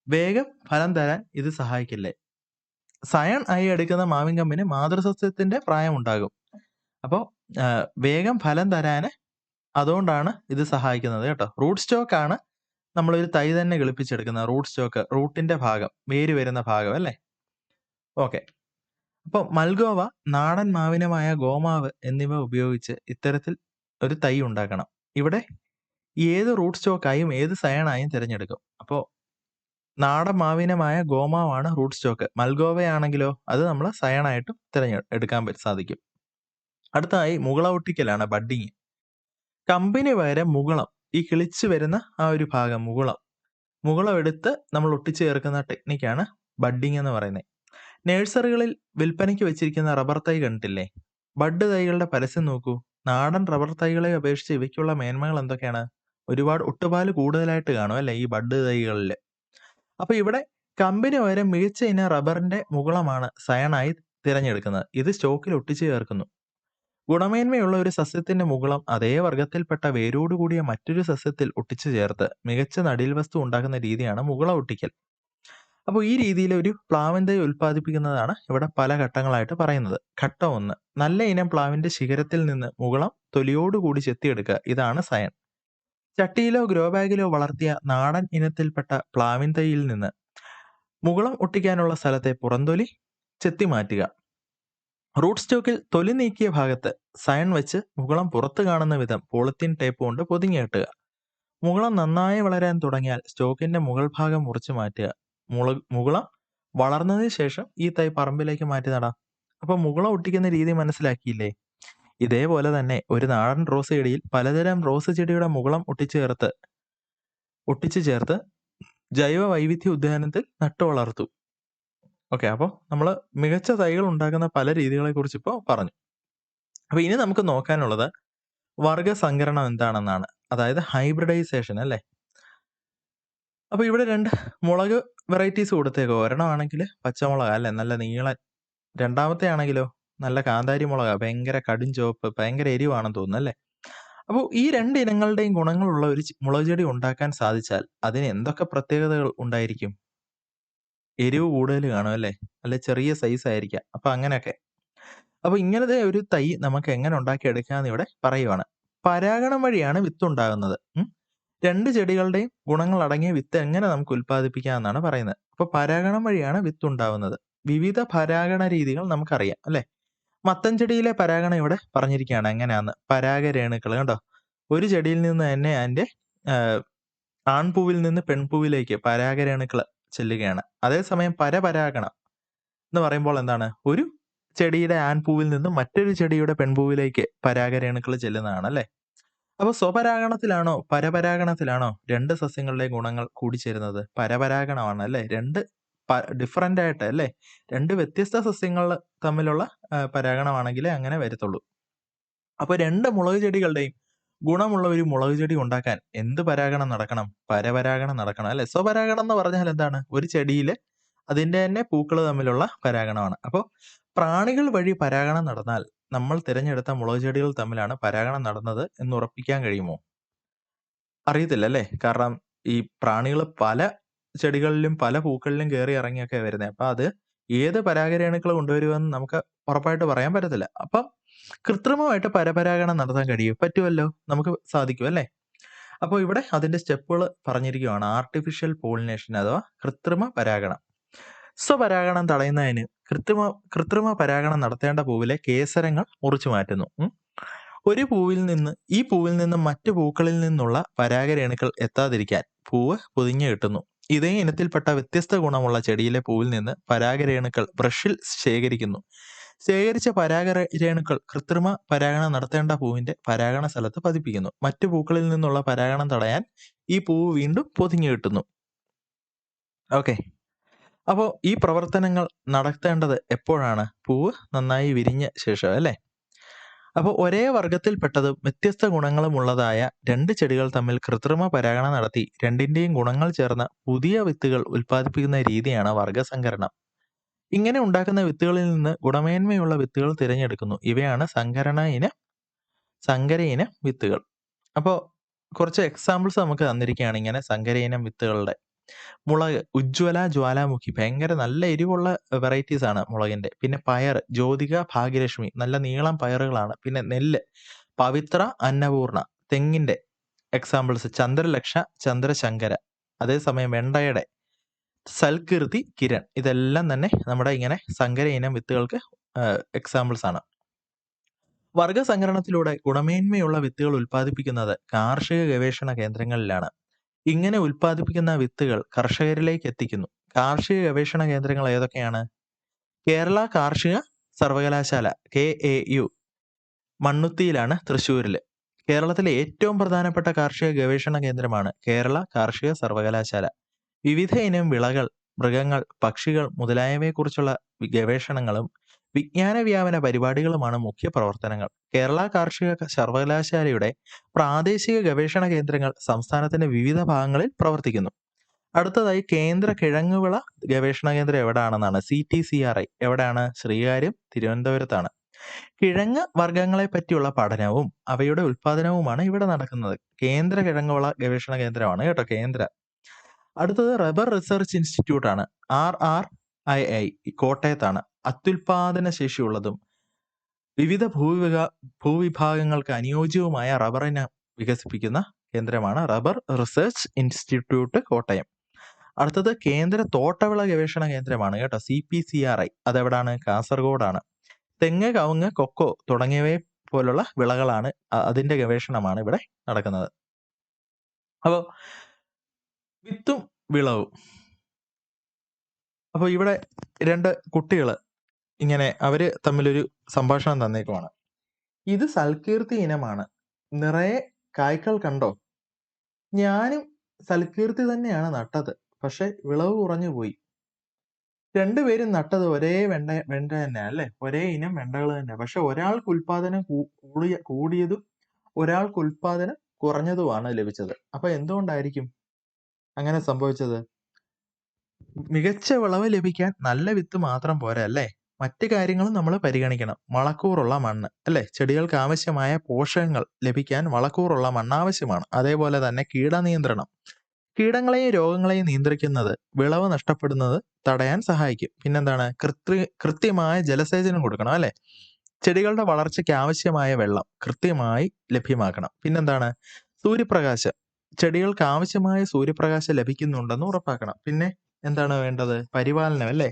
വേഗം ഫലം തരാൻ ഇത് സഹായിക്കില്ലേ? സയൺ ആയി എടുക്കുന്ന മാവിൻ കമ്പിന് മാതൃസസ്യത്തിന്റെ പ്രായം ഉണ്ടാകും. അപ്പോൾ വേഗം ഫലം തരാന് അതുകൊണ്ടാണ് ഇത് സഹായിക്കുന്നത് കേട്ടോ. റൂട്ട് സ്റ്റോക്ക് ആണ് നമ്മളൊരു തൈ തന്നെ കിളിപ്പിച്ചെടുക്കുന്നത്. റൂട്ട് സ്റ്റോക്ക് റൂട്ടിന്റെ ഭാഗം, വേര് വരുന്ന ഭാഗം അല്ലേ. ഓക്കെ. അപ്പോൾ മൽഗോവ, നാടൻ മാവിനമായ ഗോമാവ് എന്നിവ ഉപയോഗിച്ച് ഇത്തരത്തിൽ ഒരു തൈ ഉണ്ടാക്കണം. ഇവിടെ ഏത് റൂട്ട് സ്റ്റോക്കായും ഏത് സയണായും തിരഞ്ഞെടുക്കും. അപ്പോൾ നാടൻ മാവിനമായ ഗോമാവാണ് റൂട്ട് സ്റ്റോക്ക്. മൽഗോവയാണെങ്കിലോ അത് നമ്മൾ സയണായിട്ടും എടുക്കാൻ സാധിക്കും. അടുത്തതായി മുകുള ഒട്ടിക്കലാണ് ബഡ്ഡിങ്. കമ്പിന് പകരം മുകുളം, ഈ കിളിച്ചു വരുന്ന ആ ഒരു ഭാഗം മുകുളം എടുത്ത് നമ്മൾ ഒട്ടിച്ചു ചേർക്കുന്ന ടെക്നിക്കാണ് ബഡ്ഡിങ് എന്ന് പറയുന്നത്. നഴ്സറികളിൽ വിൽപ്പനയ്ക്ക് വെച്ചിരിക്കുന്ന റബ്ബർ തൈ കണ്ടിട്ടില്ലേ? ബഡ് തൈകളുടെ പരസ്യം നോക്കൂ. നാടൻ റബ്ബർ തൈകളെ അപേക്ഷിച്ച് ഇവയ്ക്കുള്ള മേന്മകൾ എന്തൊക്കെയാണ്? ഒരുപാട് ഒട്ടുപാല് കൂടുതലായിട്ട് കാണും അല്ലെ ഈ ബഡ് തൈകളിൽ. അപ്പൊ ഇവിടെ കമ്പിന് പകരം മികച്ച ഇനം റബ്ബറിന്റെ മുകുളമാണ് സയണായി തിരഞ്ഞെടുക്കുന്നത്. ഇത് സ്റ്റോക്കിൽ ഒട്ടിച്ചു ചേർക്കുന്നു. ഗുണമേന്മയുള്ള ഒരു സസ്യത്തിന്റെ മുകുളം അതേ വർഗത്തിൽപ്പെട്ട വേരോടുകൂടിയ മറ്റൊരു സസ്യത്തിൽ ഒട്ടിച്ചു ചേർത്ത് മികച്ച നടീൽ വസ്തു ഉണ്ടാക്കുന്ന രീതിയാണ് മുകുള ഒട്ടിക്കൽ. അപ്പോൾ ഈ രീതിയിൽ ഒരു പ്ലാവിൻ തൈ ഉൽപ്പാദിപ്പിക്കുന്നതാണ് ഇവിടെ പല ഘട്ടങ്ങളായിട്ട് പറയുന്നത്. ഘട്ടം 1, നല്ല ഇനം പ്ലാവിന്റെ ശിഖരത്തിൽ നിന്ന് മുകുളം തൊലിയോടുകൂടി ചെത്തിയെടുക്കുക. ഇതാണ് സയൺ. ചട്ടിയിലോ ഗ്രോ ബാഗിലോ വളർത്തിയ നാടൻ ഇനത്തിൽപ്പെട്ട പ്ലാവിൻ തൈയിൽ നിന്ന് മുകുളം ഒട്ടിക്കാനുള്ള സ്ഥലത്തെ പുറംതൊലി ചെത്തി മാറ്റുക. റൂട്ട് സ്റ്റോക്കിൽ തൊലി നീക്കിയ ഭാഗത്ത് സയൺ വെച്ച് മുകുളം പുറത്ത് കാണുന്ന വിധം പോളിത്തീൻ ടേപ്പ് കൊണ്ട് പൊതിഞ്ഞു കെട്ടുക. മുകുളം നന്നായി വളരാൻ തുടങ്ങിയാൽ സ്റ്റോക്കിന്റെ മുകൾ ഭാഗം മുറിച്ചു മാറ്റുക. മുകുളം വളർന്നതിന് ശേഷം ഈ തൈ പറമ്പിലേക്ക് മാറ്റി നടാം. അപ്പൊ മുകുളം ഒട്ടിക്കുന്ന രീതി മനസ്സിലാക്കിയില്ലേ? ഇതേപോലെ തന്നെ ഒരു നാടൻ റോസ് ചെടിയിൽ പലതരം റോസ് ചെടിയുടെ മുകുളം ഒട്ടിച്ചു ചേർത്ത് ജൈവ വൈവിധ്യ ഉദ്യാനത്തിൽ നട്ടു വളർത്തു. ഓക്കെ. അപ്പോൾ നമ്മൾ മികച്ച തൈകൾ ഉണ്ടാക്കുന്ന പല രീതികളെ കുറിച്ച് ഇപ്പോൾ പറഞ്ഞു. അപ്പൊ ഇനി നമുക്ക് നോക്കാനുള്ളത് വർഗസങ്കരണം എന്താണെന്നാണ്, അതായത് ഹൈബ്രിഡൈസേഷൻ അല്ലേ. അപ്പൊ ഇവിടെ 2 മുളക് വെറൈറ്റീസ് കൊടുത്തേക്കോ. ഒരെണ്ണമാണെങ്കിൽ പച്ചമുളക് അല്ലെ, നല്ല നീളൻ. രണ്ടാമത്തെ ആണെങ്കിലോ നല്ല കാന്താരി മുളക, ഭയങ്കര കടും ചുവപ്പ്, ഭയങ്കര എരിവാണെന്ന് തോന്നുന്നു അല്ലേ. അപ്പോൾ ഈ 2 ഇനങ്ങളുടെയും ഗുണങ്ങളുള്ള ഒരു മുളക് ചെടി ഉണ്ടാക്കാൻ സാധിച്ചാൽ അതിന് എന്തൊക്കെ പ്രത്യേകതകൾ ഉണ്ടായിരിക്കും? എരിവ് കൂടുതൽ കാണും അല്ലേ, അല്ലെ ചെറിയ സൈസ് ആയിരിക്കാം. അപ്പൊ അങ്ങനെയൊക്കെ. അപ്പൊ ഇങ്ങനത്തെ ഒരു തൈ നമുക്ക് എങ്ങനെ ഉണ്ടാക്കിയെടുക്കാന്ന് ഇവിടെ പറയുവാണ്. പരാഗണം വഴിയാണ് വിത്ത് ഉണ്ടാകുന്നത്. 2 ചെടികളുടെയും ഗുണങ്ങൾ അടങ്ങിയ വിത്ത് എങ്ങനെ നമുക്ക് ഉൽപ്പാദിപ്പിക്കാം എന്നാണ് പറയുന്നത്. അപ്പൊ പരാഗണം വഴിയാണ് വിത്ത് ഉണ്ടാവുന്നത്. വിവിധ പരാഗണ രീതികൾ നമുക്കറിയാം അല്ലെ. മത്തൻ ചെടിയിലെ പരാഗണം ഇവിടെ പറഞ്ഞിരിക്കുകയാണ് എങ്ങനെയാന്ന്. പരാഗരേണുക്കൾ കണ്ടോ, ഒരു ചെടിയിൽ നിന്ന് തന്നെ അതിന്റെ ആൺപൂവിൽ നിന്ന് പെൺപൂവിലേക്ക് പരാഗരേണുക്കൾ ചെല്ലുകയാണ്. അതേസമയം പരപരാഗണം എന്ന് പറയുമ്പോൾ എന്താണ്? ഒരു ചെടിയുടെ ആൺപൂവിൽ നിന്ന് മറ്റൊരു ചെടിയുടെ പെൺപൂവിലേക്ക് പരാഗരേണുക്കൾ ചെല്ലുന്നതാണ് അല്ലെ. അപ്പൊ സ്വപരാഗണത്തിലാണോ പരപരാഗണത്തിലാണോ 2 സസ്യങ്ങളുടെ ഗുണങ്ങൾ കൂടിച്ചേരുന്നത്? പരപരാഗണമാണ് അല്ലെ. 2 ഡിഫറന്റ് ആയിട്ട് അല്ലെ, 2 വ്യത്യസ്ത സസ്യങ്ങൾ തമ്മിലുള്ള പരാഗണമാണെങ്കിലേ അങ്ങനെ വരത്തുള്ളൂ. അപ്പൊ 2 മുളക് ചെടികളുടെയും ഗുണമുള്ള ഒരു മുളക് ചെടി ഉണ്ടാക്കാൻ എന്ത് പരാഗണം നടക്കണം? പരപരാഗണം നടക്കണം അല്ലെ. സ്വപരാഗണം എന്ന് പറഞ്ഞാൽ എന്താണ്? ഒരു ചെടിയിൽ അതിന്റെ തന്നെ പൂക്കൾ തമ്മിലുള്ള പരാഗണമാണ്. അപ്പോൾ പ്രാണികൾ വഴി പരാഗണം നടന്നാൽ നമ്മൾ തിരഞ്ഞെടുത്ത മുളക് ചെടികൾ തമ്മിലാണ് പരാഗണം നടന്നത് എന്ന് ഉറപ്പിക്കാൻ കഴിയുമോ? അറിയത്തില്ല അല്ലേ? കാരണം ഈ പ്രാണികൾ പല ചെടികളിലും പല പൂക്കളിലും കയറി ഇറങ്ങിയൊക്കെ വരുന്നത്. അപ്പൊ അത് ഏത് പരാഗരേണുക്കൾ കൊണ്ടുവരുമെന്ന് നമുക്ക് ഉറപ്പായിട്ട് പറയാൻ പറ്റത്തില്ല. അപ്പം കൃത്രിമമായിട്ട് പരപരാഗണം നടത്താൻ പറ്റുമല്ലോ, നമുക്ക് സാധിക്കും അല്ലേ? അപ്പോൾ ഇവിടെ അതിന്റെ സ്റ്റെപ്പുകൾ പറഞ്ഞിരിക്കുകയാണ്. ആർട്ടിഫിഷ്യൽ പോളിനേഷൻ അഥവാ കൃത്രിമ പരാഗണം. സ്വപരാഗണം തടയുന്നതിന് കൃത്രിമ പരാഗണം നടത്തേണ്ട പൂവിലെ കേസരങ്ങൾ മുറിച്ചു മാറ്റുന്നു. ഈ പൂവിൽ നിന്ന് മറ്റു പൂക്കളിൽ നിന്നുള്ള പരാഗരേണുക്കൾ എത്താതിരിക്കാൻ പൂവ് പൊതിഞ്ഞു കെട്ടുന്നു. ഇതേ ഇനത്തിൽപ്പെട്ട വ്യത്യസ്ത ഗുണമുള്ള ചെടിയിലെ പൂവിൽ നിന്ന് പരാഗരേണുക്കൾ ബ്രഷിൽ ശേഖരിക്കുന്നു. ശേഖരിച്ച പരാഗരേണുക്കൾ കൃത്രിമ പരാഗണം നടത്തേണ്ട പൂവിന്റെ പരാഗണ സ്ഥലത്ത് പതിപ്പിക്കുന്നു. മറ്റു പൂക്കളിൽ നിന്നുള്ള പരാഗണം തടയാൻ ഈ പൂവ് വീണ്ടും പൊതിഞ്ഞു കെട്ടുന്നു. ഓക്കെ, അപ്പോൾ ഈ പ്രവർത്തനങ്ങൾ നടത്തേണ്ടത് എപ്പോഴാണ്? പൂവ് നന്നായി വിരിഞ്ഞ ശേഷം അല്ലേ? അപ്പോൾ ഒരേ വർഗത്തിൽപ്പെട്ടതും വ്യത്യസ്ത ഗുണങ്ങളുമുള്ളതായ രണ്ട് ചെടികൾ തമ്മിൽ കൃത്രിമ പരാഗണം നടത്തി രണ്ടിന്റെയും ഗുണങ്ങൾ ചേർന്ന പുതിയ വിത്തുകൾ ഉൽപ്പാദിപ്പിക്കുന്ന രീതിയാണ് വർഗസങ്കരണം. ഇങ്ങനെ ഉണ്ടാക്കുന്ന വിത്തുകളിൽ നിന്ന് ഗുണമേന്മയുള്ള വിത്തുകൾ തിരഞ്ഞെടുക്കുന്നു. ഇവയാണ് സങ്കര ഇനം വിത്തുകൾ. അപ്പോൾ കുറച്ച് എക്സാമ്പിൾസ് നമുക്ക് തന്നിരിക്കുകയാണ് ഇങ്ങനെ സങ്കര ഇനം വിത്തുകളുടെ. മുളക് ഉജ്ജ്വല, ജ്വാലാമുഖി, ഭയങ്കര നല്ല എരിവുള്ള വെറൈറ്റീസ് ആണ് മുളകിന്റെ. പിന്നെ പയർ ജ്യോതിക, ഭാഗ്യലക്ഷ്മി, നല്ല നീളം പയറുകളാണ്. പിന്നെ നെല്ല് പവിത്ര, അന്നപൂർണ. തെങ്ങിന്റെ എക്സാമ്പിൾസ് ചന്ദ്രലക്ഷ, ചന്ദ്രശങ്കര. അതേസമയം വെണ്ടയുടെ സൽകീർത്തി, കിരൺ. ഇതെല്ലാം തന്നെ നമ്മുടെ ഇങ്ങനെ സങ്കര ഇനം വിത്തുകൾക്ക് എക്സാമ്പിൾസ് ആണ്. വർഗസങ്കരണത്തിലൂടെ ഗുണമേന്മയുള്ള വിത്തുകൾ ഉൽപ്പാദിപ്പിക്കുന്നത് കാർഷിക ഗവേഷണ കേന്ദ്രങ്ങളിലാണ്. ഇങ്ങനെ ഉൽപ്പാദിപ്പിക്കുന്ന വിത്തുകൾ കർഷകരിലേക്ക് എത്തിക്കുന്നു. കാർഷിക ഗവേഷണ കേന്ദ്രങ്ങൾ ഏതൊക്കെയാണ്? കേരള കാർഷിക സർവകലാശാല KAU മണ്ണുത്തിയിലാണ്, തൃശ്ശൂരില്. കേരളത്തിലെ ഏറ്റവും പ്രധാനപ്പെട്ട കാർഷിക ഗവേഷണ കേന്ദ്രമാണ് കേരള കാർഷിക സർവകലാശാല. വിവിധ ഇനം വിളകൾ, മൃഗങ്ങൾ, പക്ഷികൾ മുതലായവയെക്കുറിച്ചുള്ള ഗവേഷണങ്ങളും വിജ്ഞാന വ്യാപന പരിപാടികളുമാണ് മുഖ്യ പ്രവർത്തനങ്ങൾ. കേരള കാർഷിക സർവകലാശാലയുടെ പ്രാദേശിക ഗവേഷണ കേന്ദ്രങ്ങൾ സംസ്ഥാനത്തിന്റെ വിവിധ ഭാഗങ്ങളിൽ പ്രവർത്തിക്കുന്നു. അടുത്തതായി കേന്ദ്ര കിഴങ്ങുവിള ഗവേഷണ കേന്ദ്രം എവിടെയാണെന്നാണ്? CTCRI. എവിടെയാണ്? ശ്രീകാര്യം, തിരുവനന്തപുരത്താണ്. കിഴങ്ങ് വർഗ്ഗങ്ങളെ പറ്റിയുള്ള പഠനവും അവയുടെ ഉൽപാദനവുമാണ് ഇവിടെ നടക്കുന്നത്. കേന്ദ്ര കിഴങ്ങുവിള ഗവേഷണ കേന്ദ്രമാണ് കേട്ടോ, കേന്ദ്ര. അടുത്തത് റബ്ബർ റിസർച്ച് ഇൻസ്റ്റിറ്റ്യൂട്ട് ആണ്, RRII, കോട്ടയത്താണ്. അത്യുൽപാദന ശേഷിയുള്ളതും വിവിധ ഭൂവിഭാഗങ്ങൾക്ക് അനുയോജ്യവുമായ റബ്ബറിനെ വികസിപ്പിക്കുന്ന കേന്ദ്രമാണ് റബ്ബർ റിസർച്ച് ഇൻസ്റ്റിറ്റ്യൂട്ട്, കോട്ടയം. അടുത്തത് കേന്ദ്ര തോട്ടവിള ഗവേഷണ കേന്ദ്രമാണ് കേട്ടോ, CPCRI. അതെവിടാണ്? കാസർഗോഡാണ്. തെങ്ങ്, കവുങ്ങ്, കൊക്കോ തുടങ്ങിയവയെ പോലുള്ള വിളകളാണ്, അതിന്റെ ഗവേഷണമാണ് ഇവിടെ നടക്കുന്നത്. അപ്പോൾ വിത്തും വിളവും. അപ്പോൾ ഇവിടെ രണ്ട് കുട്ടികൾ ഇങ്ങനെ അവര് തമ്മിലൊരു സംഭാഷണം തന്നേക്കുവാണ്. ഇത് സൽകീർത്തി ഇനമാണ്, നിറയെ കായ്ക്കൾ കണ്ടോ? ഞാനും സൽകീർത്തി തന്നെയാണ് നട്ടത്, പക്ഷെ വിളവ് കുറഞ്ഞു പോയി. രണ്ടുപേരും നട്ടത് ഒരേ വെണ്ട തന്നെ അല്ലേ, ഒരേ ഇനം വെണ്ടകൾ തന്നെ. പക്ഷെ ഒരാൾക്ക് ഉൽപാദനം കൂടിയതും ഒരാൾക്ക് ഉൽപാദനം കുറഞ്ഞതുമാണ് ലഭിച്ചത്. അപ്പൊ എന്തുകൊണ്ടായിരിക്കും അങ്ങനെ സംഭവിച്ചത്? മികച്ച വിളവ് ലഭിക്കാൻ നല്ല വിത്ത് മാത്രം പോരാ അല്ലേ, മറ്റു കാര്യങ്ങളും നമ്മൾ പരിഗണിക്കണം. വളക്കൂറുള്ള മണ്ണ് അല്ലേ, ചെടികൾക്ക് ആവശ്യമായ പോഷകങ്ങൾ ലഭിക്കാൻ വളക്കൂറുള്ള മണ്ണ് ആവശ്യമാണ്. അതേപോലെ തന്നെ കീടനിയന്ത്രണം, കീടങ്ങളെയും രോഗങ്ങളെയും നിയന്ത്രിക്കുന്നത് വിളവ് നഷ്ടപ്പെടുന്നത് തടയാൻ സഹായിക്കും. പിന്നെന്താണ്? കൃത്യമായ ജലസേചനം കൊടുക്കണം അല്ലെ, ചെടികളുടെ വളർച്ചയ്ക്ക് ആവശ്യമായ വെള്ളം കൃത്യമായി ലഭ്യമാക്കണം. പിന്നെന്താണ്? സൂര്യപ്രകാശം, ചെടികൾക്ക് ആവശ്യമായ സൂര്യപ്രകാശം ലഭിക്കുന്നുണ്ടെന്ന് ഉറപ്പാക്കണം. പിന്നെ എന്താണ് വേണ്ടത്? പരിപാലനം അല്ലേ,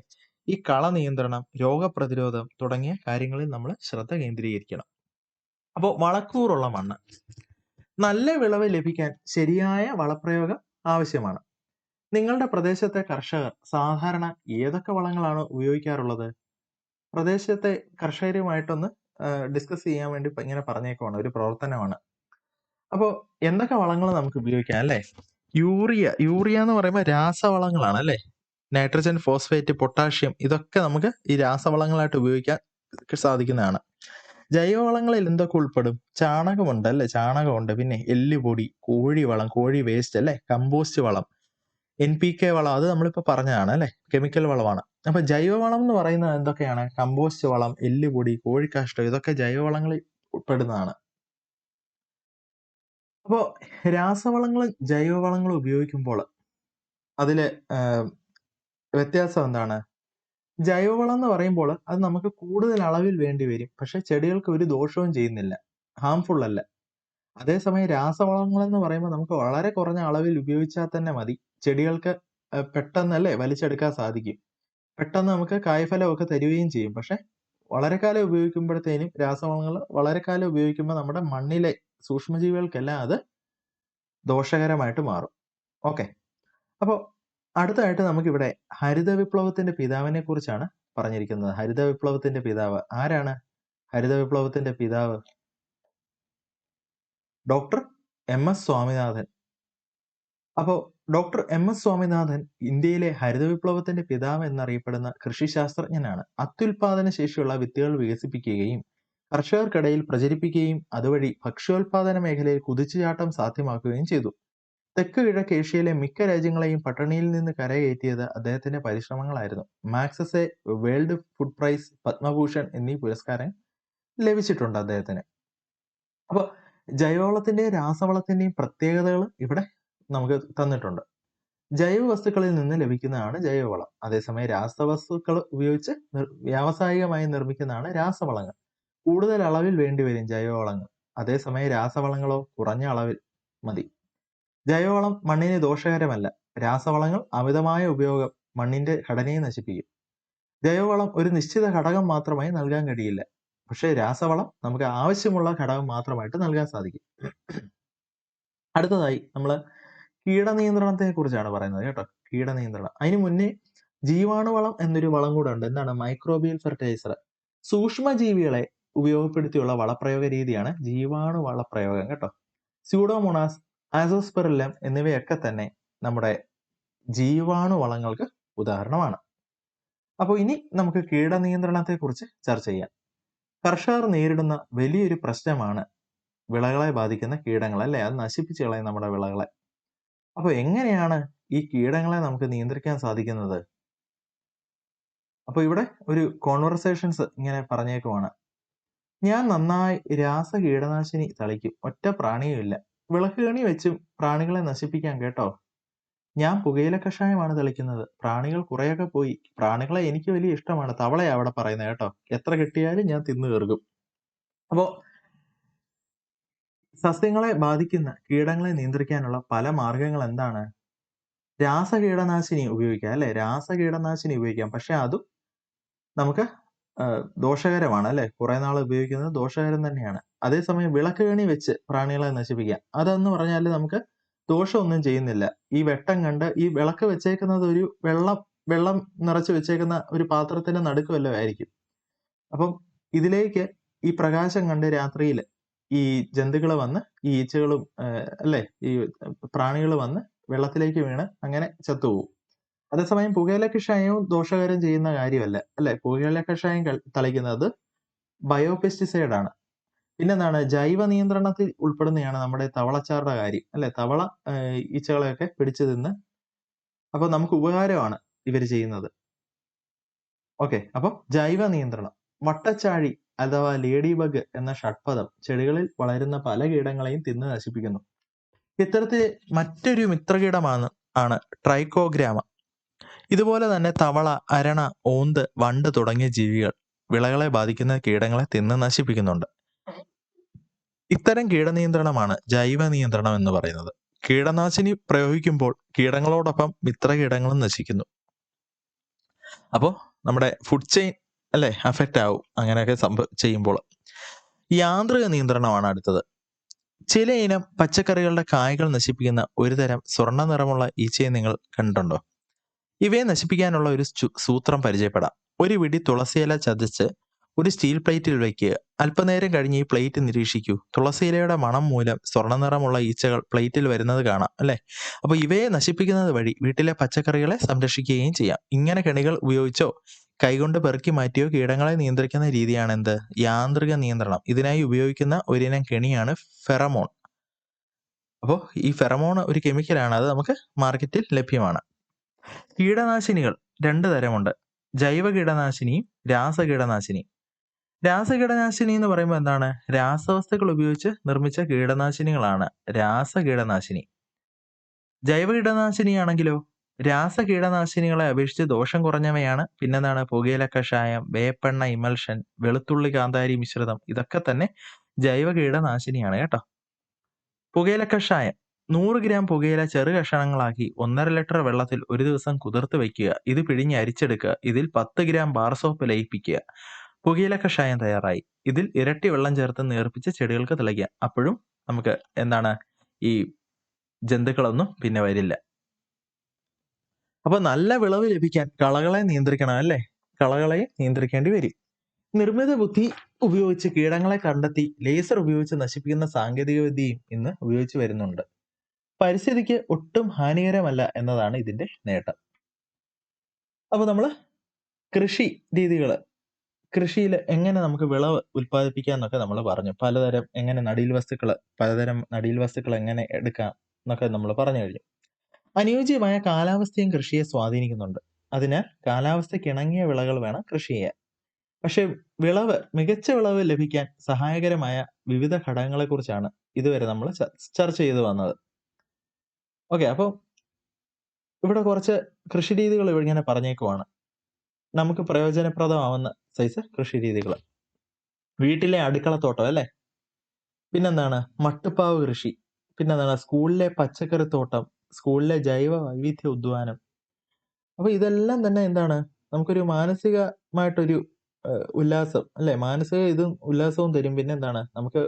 ഈ കള നിയന്ത്രണം, രോഗപ്രതിരോധം തുടങ്ങിയ കാര്യങ്ങളിൽ നമ്മൾ ശ്രദ്ധ കേന്ദ്രീകരിക്കണം. അപ്പോൾ വളക്കൂറുള്ള മണ്ണ്, നല്ല വിളവ് ലഭിക്കാൻ ശരിയായ വളപ്രയോഗം ആവശ്യമാണ്. നിങ്ങളുടെ പ്രദേശത്തെ കർഷകർ സാധാരണ ഏതൊക്കെ വളങ്ങളാണ് ഉപയോഗിക്കാറുള്ളത്? പ്രദേശത്തെ കർഷകരുമായിട്ടൊന്ന് ഡിസ്കസ് ചെയ്യാൻ വേണ്ടി ഇങ്ങനെ പറഞ്ഞേക്കുവാണ്, ഒരു പ്രവർത്തനമാണ്. അപ്പോൾ എന്തൊക്കെ വളങ്ങൾ നമുക്ക് ഉപയോഗിക്കാം അല്ലേ? യൂറിയ എന്ന് പറയുമ്പോൾ രാസവളങ്ങളാണ് അല്ലേ, നൈട്രജൻ, ഫോസ്ഫേറ്റ്, പൊട്ടാഷ്യം, ഇതൊക്കെ നമുക്ക് ഈ രാസവളങ്ങളായിട്ട് ഉപയോഗിക്കാൻ സാധിക്കുന്നതാണ്. ജൈവവളങ്ങളിൽ എന്തൊക്കെ ഉൾപ്പെടും? ചാണകമുണ്ട് അല്ലെ, ചാണകമുണ്ട്. പിന്നെ എല്ലുപൊടി, കോഴിവളം, കോഴി വേസ്റ്റ് അല്ലെ, കമ്പോസ്റ്റ് വളം, NPK വളം അത് നമ്മളിപ്പോൾ പറഞ്ഞതാണ് അല്ലേ, കെമിക്കൽ വളമാണ്. അപ്പോൾ ജൈവവളം എന്ന് പറയുന്നത് എന്തൊക്കെയാണ്? കമ്പോസ്റ്റ് വളം, എല്ലുപൊടി, കോഴിക്കാഷ്ടം, ഇതൊക്കെ ജൈവവളങ്ങളിൽ ഉൾപ്പെടുന്നതാണ്. അപ്പോൾ രാസവളങ്ങളും ജൈവവളങ്ങളും ഉപയോഗിക്കുമ്പോൾ അതിൽ വ്യത്യാസം എന്താണ്? ജൈവവളം എന്ന് പറയുമ്പോൾ അത് നമുക്ക് കൂടുതൽ അളവിൽ വേണ്ടി വരും, പക്ഷെ ചെടികൾക്ക് ഒരു ദോഷവും ചെയ്യുന്നില്ല, ഹാംഫുൾ അല്ല. അതേസമയം രാസവളങ്ങൾ എന്ന് പറയുമ്പോൾ നമുക്ക് വളരെ കുറഞ്ഞ അളവിൽ ഉപയോഗിച്ചാൽ തന്നെ മതി, ചെടികൾക്ക് പെട്ടെന്നല്ലേ വലിച്ചെടുക്കാൻ സാധിക്കും, പെട്ടെന്ന് നമുക്ക് കായ്ഫലമൊക്കെ തരികയും ചെയ്യും. പക്ഷെ വളരെ കാലം ഉപയോഗിക്കുമ്പോഴത്തേനും രാസവളങ്ങൾ വളരെ കാലം ഉപയോഗിക്കുമ്പോൾ നമ്മുടെ മണ്ണിലെ സൂക്ഷ്മജീവികൾക്കെല്ലാം അത് ദോഷകരമായിട്ട് മാറും. ഓക്കെ, അപ്പോൾ അടുത്തതായിട്ട് നമുക്കിവിടെ ഹരിത വിപ്ലവത്തിന്റെ പിതാവിനെ കുറിച്ചാണ് പറഞ്ഞിരിക്കുന്നത്. ഹരിത വിപ്ലവത്തിന്റെ പിതാവ് ആരാണ്? ഹരിത വിപ്ലവത്തിന്റെ പിതാവ് ഡോക്ടർ MS സ്വാമിനാഥൻ. അപ്പോൾ ഡോക്ടർ MS സ്വാമിനാഥൻ ഇന്ത്യയിലെ ഹരിത വിപ്ലവത്തിന്റെ പിതാവ് എന്നറിയപ്പെടുന്ന കൃഷിശാസ്ത്രജ്ഞനാണ്. അത്യുൽപാദന ശേഷിയുള്ള വിത്തുകൾ വികസിപ്പിക്കുകയും കർഷകർക്കിടയിൽ പ്രചരിപ്പിക്കുകയും അതുവഴി ഭക്ഷ്യോൽപാദന മേഖലയിൽ കുതിച്ചുചാട്ടം സാധ്യമാക്കുകയും ചെയ്തു. തെക്ക് കിഴക്ക് ഏഷ്യയിലെ മിക്ക രാജ്യങ്ങളെയും പട്ടിണിയിൽ നിന്ന് കരകയറ്റിയത് അദ്ദേഹത്തിന്റെ പരിശ്രമങ്ങളായിരുന്നു. Magsaysay, world food prize, Padma Bhushan എന്നീ പുരസ്കാരം ലഭിച്ചിട്ടുണ്ട് അദ്ദേഹത്തിന്. അപ്പോൾ ജൈവവളത്തിന്റെയും രാസവളത്തിന്റെയും പ്രത്യേകതകൾ ഇവിടെ നമുക്ക് തന്നിട്ടുണ്ട്. ജൈവ വസ്തുക്കളിൽ നിന്ന് ലഭിക്കുന്നതാണ് ജൈവവളം. അതേസമയം രാസവസ്തുക്കൾ ഉപയോഗിച്ച് വ്യാവസായികമായി നിർമ്മിക്കുന്നതാണ് രാസവളങ്ങൾ. കൂടുതൽ അളവിൽ വേണ്ടിവരും ജൈവവളങ്ങൾ, അതേസമയം രാസവളങ്ങളോ കുറഞ്ഞ അളവിൽ മതി. ജൈവവളം മണ്ണിന് ദോഷകരമല്ല, രാസവളങ്ങൾ അമിതമായ ഉപയോഗം മണ്ണിന്റെ ഘടനയെ നശിപ്പിക്കും. ജൈവവളം ഒരു നിശ്ചിത ഘടകം മാത്രമായി നൽകാൻ കഴിയില്ല, പക്ഷേ രാസവളം നമുക്ക് ആവശ്യമുള്ള ഘടകം മാത്രമായിട്ട് നൽകാൻ സാധിക്കും. അടുത്തതായി നമ്മൾ കീടനിയന്ത്രണത്തെ കുറിച്ചാണ് പറയുന്നത് കേട്ടോ. കീടനിയന്ത്രണം, അതിന് മുന്നേ ജീവാണുവളം എന്നൊരു വളം കൂടെ ഉണ്ട്. എന്താണ്? Microbial fertiliser. സൂക്ഷ്മജീവികളെ ഉപയോഗപ്പെടുത്തിയുള്ള വളപ്രയോഗ രീതിയാണ് ജീവാണു വളപ്രയോഗം കേട്ടോ. സ്യൂഡോമോണാസ്, ആസോസ്പെറില്ലം എന്നിവയൊക്കെ തന്നെ നമ്മുടെ ജീവാണു വളങ്ങൾക്ക് ഉദാഹരണമാണ്. അപ്പോൾ ഇനി നമുക്ക് കീടനിയന്ത്രണത്തെ കുറിച്ച് ചർച്ച ചെയ്യാം. കർഷകർ നേരിടുന്ന വലിയൊരു പ്രശ്നമാണ് വിളകളെ ബാധിക്കുന്ന കീടങ്ങൾ, അല്ലേ? അത് നശിപ്പിച്ച് കളയും നമ്മുടെ വിളകളെ. അപ്പോൾ എങ്ങനെയാണ് ഈ കീടങ്ങളെ നമുക്ക് നിയന്ത്രിക്കാൻ സാധിക്കുന്നത്? അപ്പോൾ ഇവിടെ ഒരു കോൺവെർസേഷൻസ് ഇങ്ങനെ പറഞ്ഞേക്കുവാണ്. ഞാൻ നന്നായി രാസ കീടനാശിനി തളിക്കും, ഒറ്റ പ്രാണിയുമില്ല. വിളക്കുകണി വെച്ചും പ്രാണികളെ നശിപ്പിക്കാം കേട്ടോ. ഞാൻ പുകയില കഷായമാണ് തളിക്കുന്നത്, പ്രാണികൾ കുറെയൊക്കെ പോയി. പ്രാണികളെ എനിക്ക് വലിയ ഇഷ്ടമാണ്. തവളയാ അവിടെ പറയുന്നത് കേട്ടോ. എത്ര കിട്ടിയാലും ഞാൻ തിന്നു തീർക്കും. അപ്പോൾ സസ്യങ്ങളെ ബാധിക്കുന്ന കീടങ്ങളെ നിയന്ത്രിക്കാനുള്ള പല മാർഗങ്ങൾ എന്താണ്? രാസകീടനാശിനി ഉപയോഗിക്കാം, അല്ലെ? രാസകീടനാശിനി ഉപയോഗിക്കാം, പക്ഷെ അതും നമുക്ക് ദോഷകരമാണ്, അല്ലെ? കുറെ നാൾ ഉപയോഗിക്കുന്നത് ദോഷകരം തന്നെയാണ്. അതേസമയം വിളക്കുകണി വെച്ച് പ്രാണികളെ നശിപ്പിക്കാം, അതെന്ന് പറഞ്ഞാൽ നമുക്ക് ദോഷമൊന്നും ചെയ്യുന്നില്ല. ഈ വെട്ടം കണ്ട് ഈ വിളക്ക് വെച്ചേക്കുന്നത് ഒരു വെള്ളം നിറച്ച് വെച്ചേക്കുന്ന ഒരു പാത്രത്തിന്റെ നടുക്കുമല്ലോ ആയിരിക്കും. അപ്പം ഇതിലേക്ക് ഈ പ്രകാശം കണ്ട് രാത്രിയിൽ ഈ ജന്തുക്കൾ വന്ന്, ഈ ഈച്ചകളും അല്ലെ, ഈ പ്രാണികൾ വന്ന് വെള്ളത്തിലേക്ക് വീണ് അങ്ങനെ ചത്തുപോകും. അതേസമയം പുകയില കഷായവും ദോഷകരം ചെയ്യുന്ന കാര്യമല്ല, അല്ലെ? പുകയില കഷായം തളിക്കുന്നത് ബയോപെസ്റ്റിസൈഡ് ആണ്. പിന്നെന്താണ്? ജൈവ നിയന്ത്രണത്തിൽ ഉൾപ്പെടുന്നതാണ് നമ്മുടെ തവളച്ചാറുടെ കാര്യം, അല്ലെ? തവള ഈച്ചകളെയൊക്കെ പിടിച്ചു തിന്ന്, അപ്പൊ നമുക്ക് ഉപകാരമാണ് ഇവർ ചെയ്യുന്നത്. ഓക്കെ, അപ്പം ജൈവ നിയന്ത്രണം. വട്ടച്ചാഴി അഥവാ ലേഡി ബഗ് എന്ന ഷഡ്പദം ചെടികളിൽ വളരുന്ന പല കീടങ്ങളെയും തിന്ന് നശിപ്പിക്കുന്നു. ഇത്തരത്തിൽ മറ്റൊരു മിത്രകീടമാണ് ട്രൈക്കോഗ്രാമ. ഇതുപോലെ തന്നെ തവള, അരണ, ഓന്ത്, വണ്ട് തുടങ്ങിയ ജീവികൾ വിളകളെ ബാധിക്കുന്ന കീടങ്ങളെ തിന്ന് നശിപ്പിക്കുന്നുണ്ട്. ഇത്തരം കീടനിയന്ത്രണമാണ് ജൈവ നിയന്ത്രണം എന്ന് പറയുന്നത്. കീടനാശിനി പ്രയോഗിക്കുമ്പോൾ കീടങ്ങളോടൊപ്പം മിത്രകീടങ്ങളും നശിക്കുന്നു. അപ്പോൾ നമ്മുടെ ഫുഡ് ചെയിൻ, അല്ലെ, അഫക്റ്റ് ആവും അങ്ങനെയൊക്കെ ചെയ്യുമ്പോൾ. യാന്ത്രിക നിയന്ത്രണമാണ് അടുത്തത്. ചില ഇനം പച്ചക്കറികളുടെ കായ്കൾ നശിപ്പിക്കുന്ന ഒരു തരം സ്വർണ്ണ നിറമുള്ള ഈച്ചയെ നിങ്ങൾ കണ്ടിട്ടുണ്ടോ? ഇവയെ നശിപ്പിക്കാനുള്ള ഒരു സൂത്രം പരിചയപ്പെടാം. ഒരു പിടി തുളസിയില ചതച്ച് ഒരു സ്റ്റീൽ പ്ലേറ്റിൽ വയ്ക്കുക. അല്പനേരം കഴിഞ്ഞ് ഈ പ്ലേറ്റ് നിരീക്ഷിക്കൂ. തുളസിയിലയുടെ മണം മൂലം സ്വർണ്ണ നിറമുള്ള ഈച്ചകൾ പ്ലേറ്റിൽ വരുന്നത് കാണാം, അല്ലെ? അപ്പൊ ഇവയെ നശിപ്പിക്കുന്നത് വഴി വീട്ടിലെ പച്ചക്കറികളെ സംരക്ഷിക്കുകയും ചെയ്യാം. ഇങ്ങനെ കെണികൾ ഉപയോഗിച്ചോ കൈകൊണ്ട് പെറുക്കി മാറ്റിയോ കീടങ്ങളെ നിയന്ത്രിക്കുന്ന രീതിയാണ് എന്ത്? യാന്ത്രിക നിയന്ത്രണം. ഇതിനായി ഉപയോഗിക്കുന്ന ഒരിനം കെണിയാണ് ഫെറമോൺ. അപ്പോൾ ഈ ഫെറമോൺ ഒരു കെമിക്കലാണ്, അത് നമുക്ക് മാർക്കറ്റിൽ ലഭ്യമാണ്. കീടനാശിനികൾ 2 തരമുണ്ട്. ജൈവ കീടനാശിനിയും രാസകീടനാശിനിയും. രാസകീടനാശിനി എന്ന് പറയുമ്പോൾ എന്താണ്? രാസവസ്തുക്കൾ ഉപയോഗിച്ച് നിർമ്മിച്ച കീടനാശിനികളാണ് രാസകീടനാശിനി. ജൈവ കീടനാശിനിയാണെങ്കിലോ രാസകീടനാശിനികളെ അപേക്ഷിച്ച് ദോഷം കുറഞ്ഞവയാണ്. പിന്നെന്താണ്? പുകയില കഷായം, വേപ്പെണ്ണ ഇമൽഷൻ, വെളുത്തുള്ളി കാന്താരി മിശ്രിതം, ഇതൊക്കെ തന്നെ ജൈവ കീടനാശിനിയാണ് കേട്ടോ. പുകയില കഷായം 100 ഗ്രാം പുകയില ചെറു കഷണങ്ങളാക്കി 1.5 ലിറ്റർ വെള്ളത്തിൽ ഒരു ദിവസം കുതിർത്ത് വയ്ക്കുക. ഇത് പിഴിഞ്ഞ് അരിച്ചെടുക്കുക. ഇതിൽ 10 ഗ്രാം ബാർ സോപ്പ് ലയിപ്പിക്കുക. പുകയില കഷായം തയ്യാറായി. ഇതിൽ ഇരട്ടി വെള്ളം ചേർത്ത് നേർപ്പിച്ച് ചെടികൾക്ക് തളിക്കുക. അപ്പോഴും നമുക്ക് എന്താണ്? ഈ ജന്തുക്കളൊന്നും പിന്നെ വരില്ല. അപ്പൊ നല്ല വിളവ് ലഭിക്കാൻ കളകളെ നിയന്ത്രിക്കണം അല്ലേ? കളകളെ നിയന്ത്രിക്കേണ്ടി വരും. നിർമ്മിത ബുദ്ധി ഉപയോഗിച്ച് കീടങ്ങളെ കണ്ടെത്തി ലേസർ ഉപയോഗിച്ച് നശിപ്പിക്കുന്ന സാങ്കേതിക വിദ്യയും ഇന്ന് ഉപയോഗിച്ച് വരുന്നുണ്ട്. പരിസ്ഥിതിക്ക് ഒട്ടും ഹാനികരമല്ല എന്നതാണ് ഇതിന്റെ നേട്ടം. അപ്പൊ നമ്മള് കൃഷി രീതികള്, കൃഷിയിൽ എങ്ങനെ നമുക്ക് വിളവ് ഉൽപ്പാദിപ്പിക്കാം എന്നൊക്കെ നമ്മൾ പറഞ്ഞു. പലതരം എങ്ങനെ പലതരം നടീൽ വസ്തുക്കൾ എങ്ങനെ എടുക്കാം എന്നൊക്കെ നമ്മൾ പറഞ്ഞു കഴിഞ്ഞു. അനുയോജ്യമായ കാലാവസ്ഥയും കൃഷിയെ സ്വാധീനിക്കുന്നുണ്ട്. അതിനാൽ കാലാവസ്ഥയ്ക്ക് ഇണങ്ങിയ വിളകൾ വേണം കൃഷി ചെയ്യാൻ. പക്ഷെ മികച്ച വിളവ് ലഭിക്കാൻ സഹായകരമായ വിവിധ ഘടകങ്ങളെ കുറിച്ചാണ് ഇതുവരെ നമ്മൾ ചർച്ച ചെയ്തു വന്നത്. ഓക്കെ, അപ്പോൾ ഇവിടെ കുറച്ച് കൃഷി രീതികൾ ഇങ്ങനെ പറഞ്ഞേക്കുവാണ്. നമുക്ക് പ്രയോജനപ്രദമാവുന്ന സൈസ് കൃഷി രീതികൾ. വീട്ടിലെ അടുക്കളത്തോട്ടം അല്ലേ? പിന്നെന്താണ്? മട്ടുപ്പാവ് കൃഷി. പിന്നെന്താണ്? സ്കൂളിലെ പച്ചക്കറിത്തോട്ടം, സ്കൂളിലെ ജൈവ വൈവിധ്യ ഉദ്യാനം. അപ്പൊ ഇതെല്ലാം തന്നെ എന്താണ്? നമുക്കൊരു മാനസികമായിട്ടൊരു ഉല്ലാസം അല്ലെ? മാനസിക ഇതും ഉല്ലാസവും തരും. പിന്നെ എന്താണ്? നമുക്ക്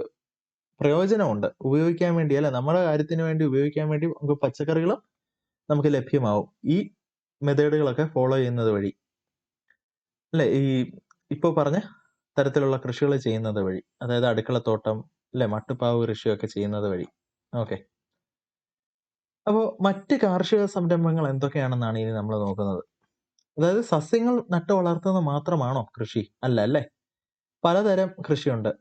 പ്രയോജനമുണ്ട് ഉപയോഗിക്കാൻ വേണ്ടി അല്ലെ? നമ്മുടെ കാര്യത്തിന് വേണ്ടി ഉപയോഗിക്കാൻ വേണ്ടി നമുക്ക് പച്ചക്കറികളും നമുക്ക് ലഭ്യമാവും ഈ മെത്തേഡുകളൊക്കെ ഫോളോ ചെയ്യുന്നത് വഴി അല്ലെ? ഈ ഇപ്പൊ പറഞ്ഞ തരത്തിലുള്ള കൃഷികൾ ചെയ്യുന്നത് വഴി, അതായത് അടുക്കളത്തോട്ടം അല്ലെ, മട്ടുപ്പാവ് കൃഷിയൊക്കെ ചെയ്യുന്നത് വഴി. ഓക്കെ, അപ്പോൾ മറ്റ് കാർഷിക സംരംഭങ്ങൾ എന്തൊക്കെയാണെന്നാണ് ഇനി നമ്മൾ നോക്കുന്നത്. അതായത് സസ്യങ്ങൾ നട്ടു വളർത്തുന്നത് മാത്രമാണോ കൃഷി? അല്ല അല്ലേ? പലതരം കൃഷിയുണ്ട്.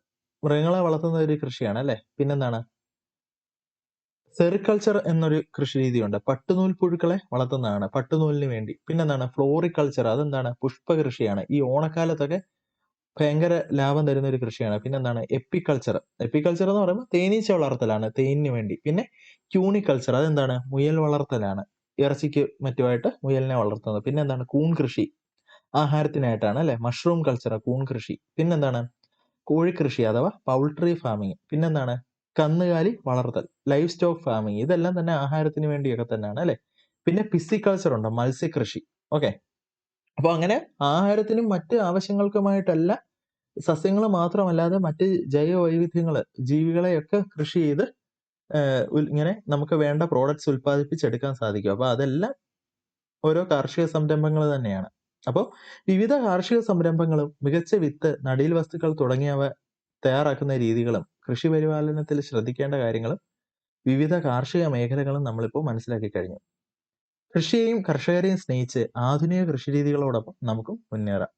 മൃഗങ്ങളെ വളർത്തുന്ന ഒരു കൃഷിയാണ് അല്ലെ? പിന്നെന്താണ്? സെറികൾച്ചർ എന്നൊരു കൃഷി രീതിയുണ്ട്. പട്ടുനൂൽ പുഴുക്കളെ വളർത്തുന്നതാണ്, പട്ടുനൂലിന് വേണ്ടി. പിന്നെന്താണ്? ഫ്ലോറികൾച്ചർ, അതെന്താണ്? പുഷ്പ കൃഷിയാണ്. ഈ ഓണക്കാലത്തൊക്കെ ഭയങ്കര ലാഭം തരുന്ന ഒരു കൃഷിയാണ്. പിന്നെന്താണ്? എപ്പിക്കൾച്ചർ. എപ്പിക്കൾച്ചർ എന്ന് പറയുമ്പോൾ തേനീച്ച വളർത്തലാണ്, തേനിന് വേണ്ടി. പിന്നെ ക്യൂണിക്കൾച്ചർ, അതെന്താണ്? മുയൽ വളർത്തലാണ്, ഇറച്ചിക്ക് മറ്റുമായിട്ട് മുയലിനെ വളർത്തുന്നത്. പിന്നെന്താണ്? കൂൺ കൃഷി, ആഹാരത്തിനായിട്ടാണ് അല്ലെ? മഷ്റൂം കൾച്ചർ, കൂൺ കൃഷി. പിന്നെന്താണ്? കോഴിക്കൃഷി അഥവാ പൗൾട്രി ഫാമിംഗ്. പിന്നെന്താണ്? കന്നുകാലി വളർത്തൽ, ലൈവ് സ്റ്റോക്ക് ഫാമിംഗ്. ഇതെല്ലാം തന്നെ ആഹാരത്തിന് വേണ്ടിയൊക്കെ തന്നെയാണ് അല്ലെ? പിന്നെ പിസിക്കൾച്ചർ ഉണ്ട്, മത്സ്യകൃഷി. ഓക്കെ, അപ്പോൾ അങ്ങനെ ആഹാരത്തിനും മറ്റ് ആവശ്യങ്ങൾക്കുമായിട്ടല്ല, സസ്യങ്ങൾ മാത്രമല്ലാതെ മറ്റ് ജൈവ വൈവിധ്യങ്ങള്, ജീവികളെയൊക്കെ കൃഷി ചെയ്ത് ഇങ്ങനെ നമുക്ക് വേണ്ട പ്രോഡക്ട്സ് ഉൽപ്പാദിപ്പിച്ചെടുക്കാൻ സാധിക്കും. അപ്പൊ അതെല്ലാം ഓരോ കാർഷിക സംരംഭങ്ങൾ തന്നെയാണ്. അപ്പോൾ വിവിധ കാർഷിക സംരംഭങ്ങളും മികച്ച വിത്ത്, നടീൽ വസ്തുക്കൾ തുടങ്ങിയവ തയ്യാറാക്കുന്ന രീതികളും കൃഷി പരിപാലനത്തിൽ ശ്രദ്ധിക്കേണ്ട കാര്യങ്ങളും വിവിധ കാർഷിക മേഖലകളും നമ്മളിപ്പോൾ മനസ്സിലാക്കി കഴിഞ്ഞു. കൃഷിയെയും കർഷകരെയും സ്നേഹിച്ച് ആധുനിക കൃഷിരീതികളോടൊപ്പം നമുക്കും മുന്നേറാം.